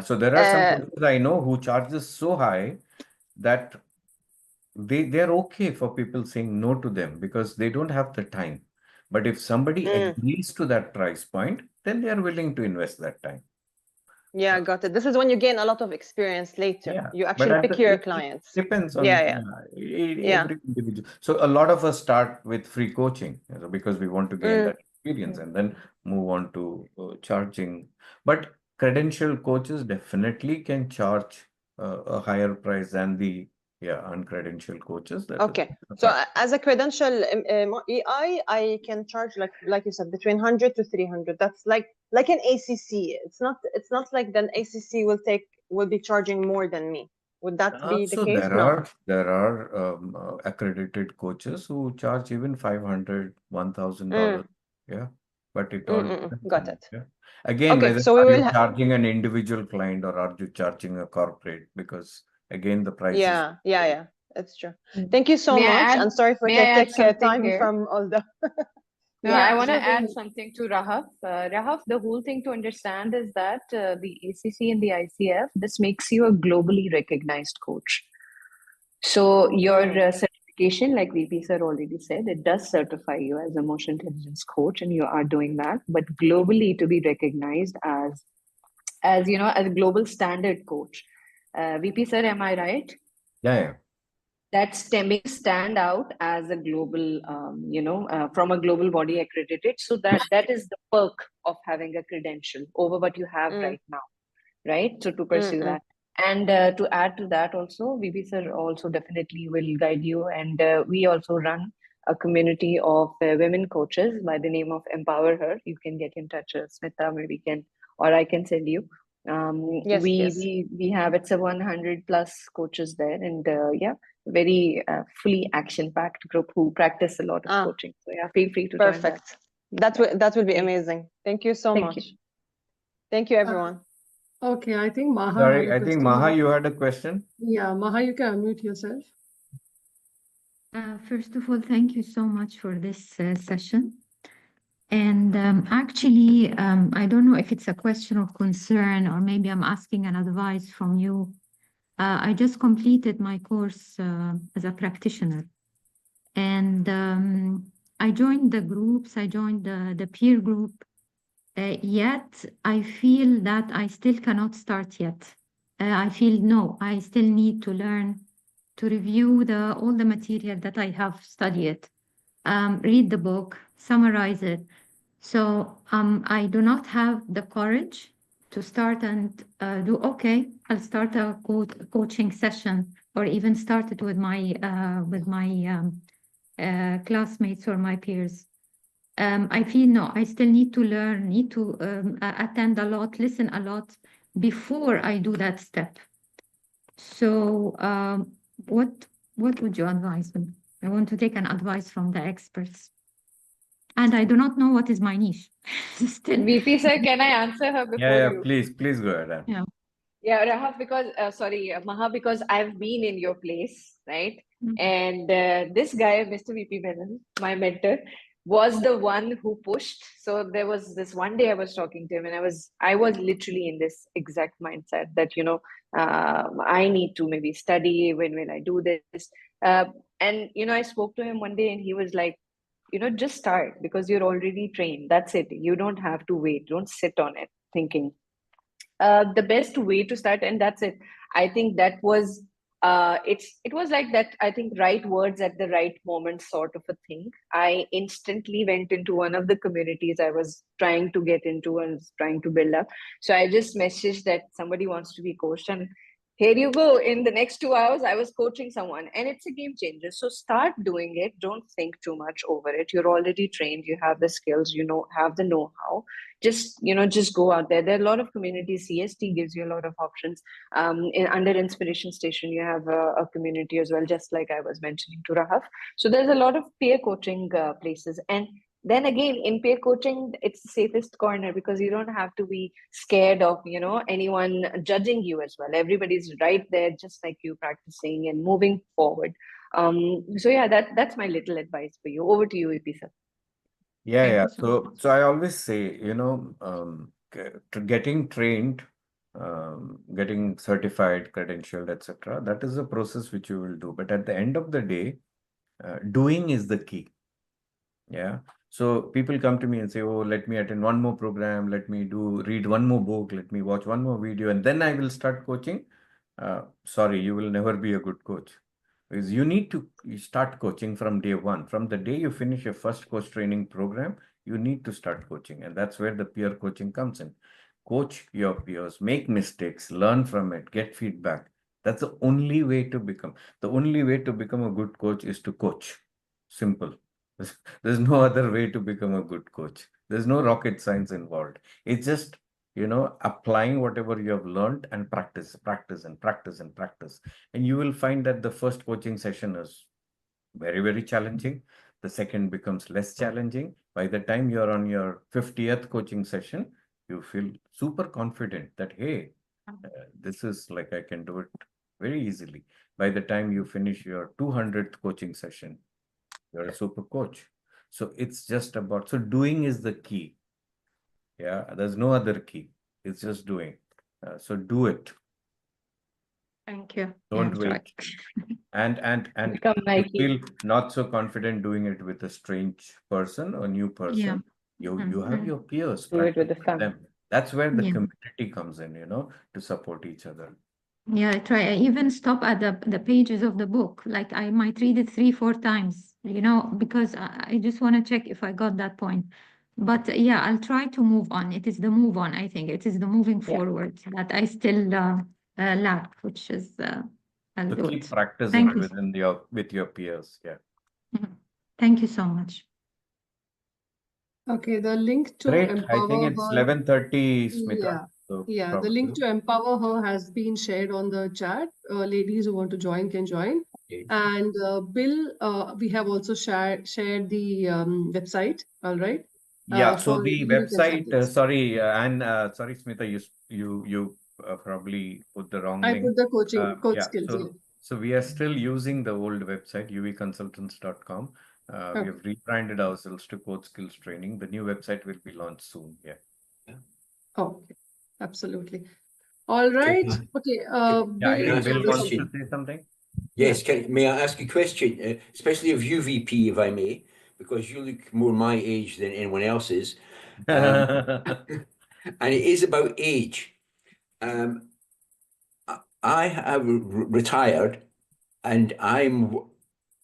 So there are some coaches I know who charges so high that they're okay for people saying no to them because they don't have the time. But if somebody agrees to that price point, then they are willing to invest that time. yeah, got it. This is when you gain a lot of experience later. Yeah, You but actually pick your it clients. depends on Yeah, yeah. every individual. So a lot of us start with free coaching, because we want to gain Mm. that experience and then move on to charging. But credentialed coaches definitely can charge a higher price than the uncredentialed coaches. That is Okay, a so fact. as a credential EI, I can charge like you said between 100 to 300. That's like an ACC. It's not like the ACC will be charging more than me. Would that be the So case? there No. are accredited coaches who charge even 500, $1,000. Mm, Yeah, but it all depends got on, it. yeah. Again, Okay, whether so we are will. you charging an individual client or are you charging a corporate? Because again, the price is. Yeah. It's true. Thank you so May I much, add, and sorry for may I add take something time here? from all the. No, Yeah. I want So to add then, something to Rahaf. Rahaf, the whole thing to understand is that the ACC and the ICF, this makes you a globally recognized coach. So your certification, like VP sir already said, it does certify you as a emotional intelligence coach, and you are doing that. But globally, to be recognized as as a global standard coach, VP sir, am I right? Yeah. That stemming stand out as a global, from a global body accredited. So that is the perk of having a credential over what you have right now, right? So to pursue that. And to add to that also, VP sir also definitely will guide you. And we also run a community of women coaches by the name of Empower Her. You can get in touch with Smita, maybe can, or I can send you. Yes, We yes. we have, it's a 100 plus coaches there, and very fully action-packed group who practice a lot of coaching. So yeah, feel free to join that. Perfect. That will be Great. amazing. Thank you so Thank you. much. Thank you, everyone. okay, I think Maha had Sorry, a I think question. Maha, you had a question. Yeah, Maha, you can unmute yourself. First of all, thank you so much for this session. And actually, I don't know if it's a question of concern or maybe I'm asking an advice from you. I just completed my course as a practitioner. And I joined the groups, I joined the peer group. Yet I feel that I still cannot start yet. I feel no, I still need to learn to review all the material that I have studied, read the book, summarize it. So I do not have the courage to start and do, okay, I'll start a coaching session or even start it with my classmates or my peers. I feel no, I still need to learn, need to attend a lot, listen a lot before I do that step. So, what would you advise me? I want to take an advice from the experts, and I do not know what is my niche. Still, VP sir, can I answer her before Yeah, you? please go ahead. Anne. yeah. Yeah, Rahaf, because Maha, because I've been in your place, right? Mm. And this guy, Mr. VP Menon, my mentor, was the one who pushed. So there was this one day I was talking to him, and I was literally in this exact mindset that, you know, I need to maybe study. When will I do this? Uh, and you know, I spoke to him one day, and he was like, you know, just start because you're already trained. That's it. You don't have to wait. Don't sit on it thinking the best way to start, and that's it. I think that was it was like that. I think right words at the right moment sort of a thing. I instantly went into one of the communities I was trying to get into and was trying to build up. So I just messaged that somebody wants to be coached, and here you go. In the next 2 hours I was coaching someone, and it's a game changer. So start doing it. Don't think too much over it. You're already trained, you have the skills, you know, have the know-how. Just, you know, just go out there. There are a lot of communities. CST gives you a lot of options. Under Inspiration Station you have a community as well, just like I was mentioning to Rahaf. So there's a lot of peer coaching places. And then again, in peer coaching, it's the safest corner because you don't have to be scared of, you know, anyone judging you as well. Everybody's right there just like you, practicing and moving forward. So yeah, that's my little advice for you. Over to you, EP sir. Yeah, Thank yeah. you so much. So I always say, getting trained, getting certified, credentialed, etc. That is a process which you will do. But at the end of the day, doing is the key. Yeah. So people come to me and say, "Oh, let me attend one more program, let me read one more book, let me watch one more video, and then I will start coaching." Sorry, you will never be a good coach. Because you start coaching from day one. From the day you finish your first coach training program, you need to start coaching. And that's where the peer coaching comes in. Coach your peers, make mistakes, learn from it, get feedback. That's the only way to become. The only way to become a good coach is to coach. Simple. There's no other way to become a good coach. There's no rocket science involved. It's just, applying whatever you have learned and practice, practice, and practice, and practice. And you will find that the first coaching session is very, very challenging. The second becomes less challenging. By the time you're on your 50th coaching session, you feel super confident that, hey, this is like I can do it very easily. By the time you finish your 200th coaching session, you're a super coach. So it's just about, so doing is the key. Yeah, there's no other key. It's just doing. So do it. Thank you. Don't Yeah, wait. right. And Become you Nike. feel not so confident doing it with a strange person or new Yeah. person. You have your peers, Do it with practice the with fam. them. That's where the Yeah. community comes in, to support each other. Yeah, I try. I even stop at the pages of the book. Like I might read it 3, 4 times, because I just want to check if I got that point. But yeah, I'll try to move on. It is the move on, I think. It is the moving Yeah. forward that I still lack, which is I'll So do keep it. practicing Thank you. with your peers. Yeah. Mhm. Thank you so much. Okay, the link to Great. I think empower it's her. 11:30, Smita. Yeah, So yeah. The link probably. to empower her has been shared on the chat. Ladies who want to join can join. Okay. And Bill, we have also shared the website. All right. Yeah, so For the legal website, consultants. sorry, Smita, you probably put the wrong I link. put the coach Yeah, skills. Yeah. so we are still using the old website, uvconsultants.com. We Okay. have rebranded ourselves to Coach Skills Training. The new website will be launched soon. Yeah. Okay. Absolutely. All Can right. I, Okay. Yeah, I can I Bill, think ask a Bill there was wants to something. question? say something. Yeah. Yes, may I ask a question, especially of UVP, if I may, because you look more my age than anyone else's, and it is about age. Um, I have retired, and I'm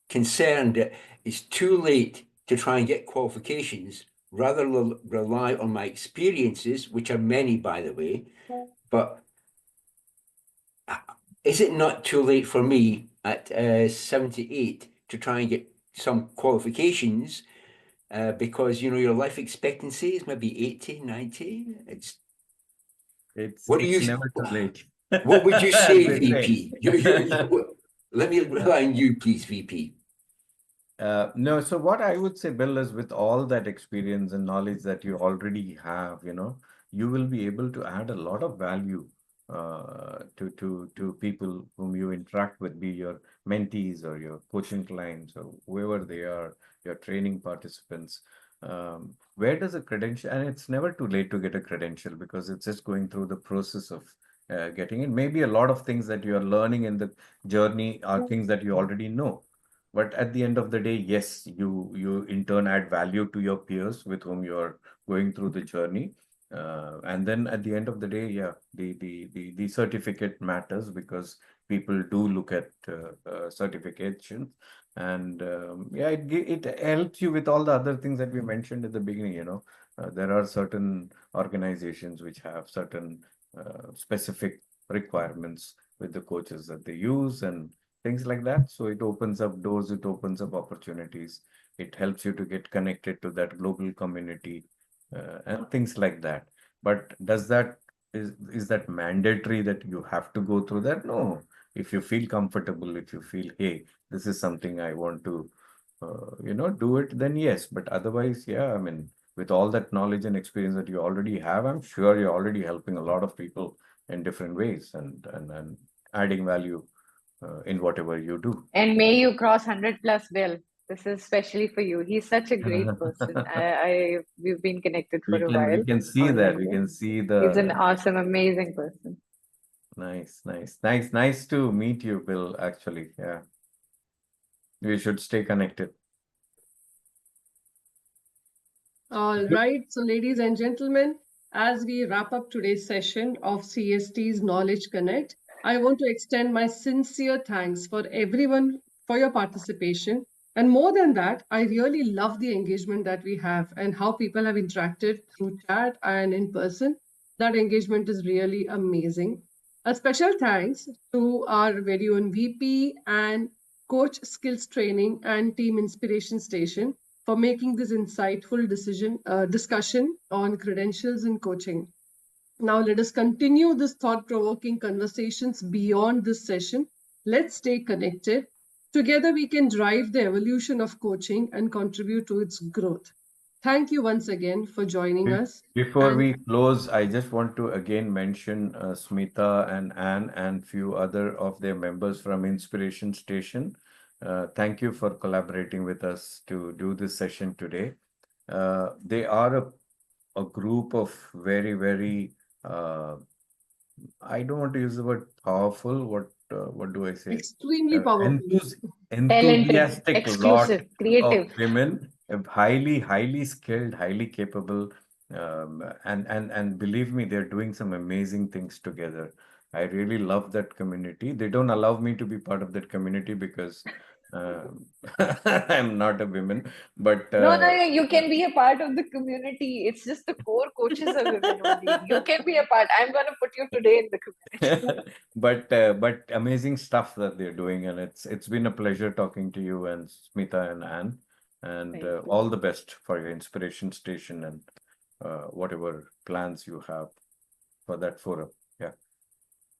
concerned that it's too late to try and get qualifications. Rather rely on my experiences, which are many, by the way, but is it not too late for me at 78 to try and get some qualifications because your life expectancy is maybe 80, 90. It's What do you? never too late. What would you As say, they VP? Let me rely on you, please, VP. No, so what I would say, Bill, is with all that experience and knowledge that you already have, you will be able to add a lot of value to people whom you interact with, be your mentees or your coaching clients or whoever they are, your training participants. Where does a credential, and it's never too late to get a credential because it's just going through the process of getting it. Maybe a lot of things that you are learning in the journey are things that you already know, but at the end of the day, yes, you in turn add value to your peers with whom you're going through the journey. And then at the end of the day, yeah, the certificate matters because people do look at certifications. And yeah, it helps you with all the other things that we mentioned at the beginning. There are certain organizations which have certain specific requirements with the coaches that they use, and things like that. So it opens up doors, it opens up opportunities, it helps you to get connected to that global community, and things like that. But is that mandatory that you have to go through that? No. If you feel comfortable, if you feel, hey, this is something I want to, do it, then yes. But otherwise, yeah, I mean, with all that knowledge and experience that you already have, I'm sure you're already helping a lot of people in different ways and adding value in whatever you do. And may you cross 100 plus, Bill. This is especially for you. He's such a great person. We've been connected for a We while can see on that. We can LinkedIn. see He's an the awesome, amazing person. nice to meet you, Bill, actually. Yeah. We should stay connected. All right, so ladies and gentlemen, as we wrap up today's session of CST's Knowledge Connect, I want to extend my sincere thanks for everyone for your participation. And more than that, I really love the engagement that we have and how people have interacted through chat and in person. That engagement is really amazing. A special thanks to our very own VP and Coach Skills Training and Team Inspiration Station for making this insightful discussion on credentials in coaching. Now, let us continue this thought provoking conversations beyond this session. Let's stay connected. Together, we can drive the evolution of coaching and contribute to its growth. Thank you once again for joining us. Before And we close, I just want to again mention Smita and Anne and few other of their members from Inspiration Station. Thank you for collaborating with us to do this session today. They are a group of very, very, I don't want to use the word powerful. What do I say? extremely powerful. Talented, Enthusiastic lot exclusive, of creative. women, highly skilled, highly capable, and believe me, they're doing some amazing things together. I really love that community. They don't allow me to be part of that community because um, I'm not a woman, but No, no, you can be a part of the community. It's just the core coaches are women only. You can be a part. I'm going to put you today in the community. but amazing stuff that they're doing, and it's been a pleasure talking to you and Smita and Anne, and Thank you. all the best for your Inspiration Station and whatever plans you have for that forum. Yeah.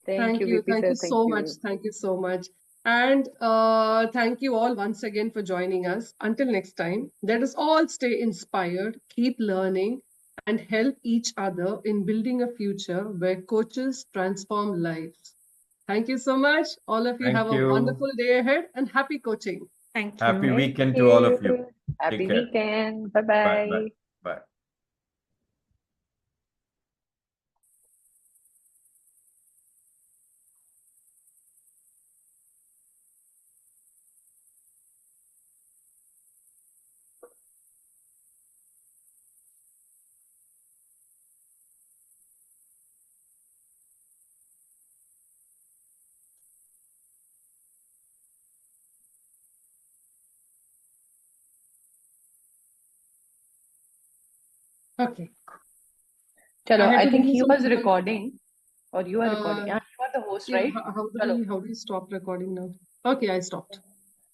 Thank you, VP Thank sir. you Thank so much. you. Thank you so much. And thank you all once again for joining us. Until next time, let us all stay inspired, keep learning, and help each other in building a future where coaches transform lives. Thank you so much. All of you have Thank a you. wonderful day ahead and happy coaching. Thank Happy you. Thank weekend to all of you. you. Take Happy care. weekend. Bye Bye. Bye. bye. Bye. Okay. Chalo, I had I to think remove he some was people. recording or you are recording. Uh, Yeah, you are the host, yeah, right? Chalo. how do you stop recording now? Okay, I stopped.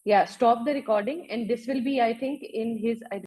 Yeah, stop the recording and this will be, I think, in his, I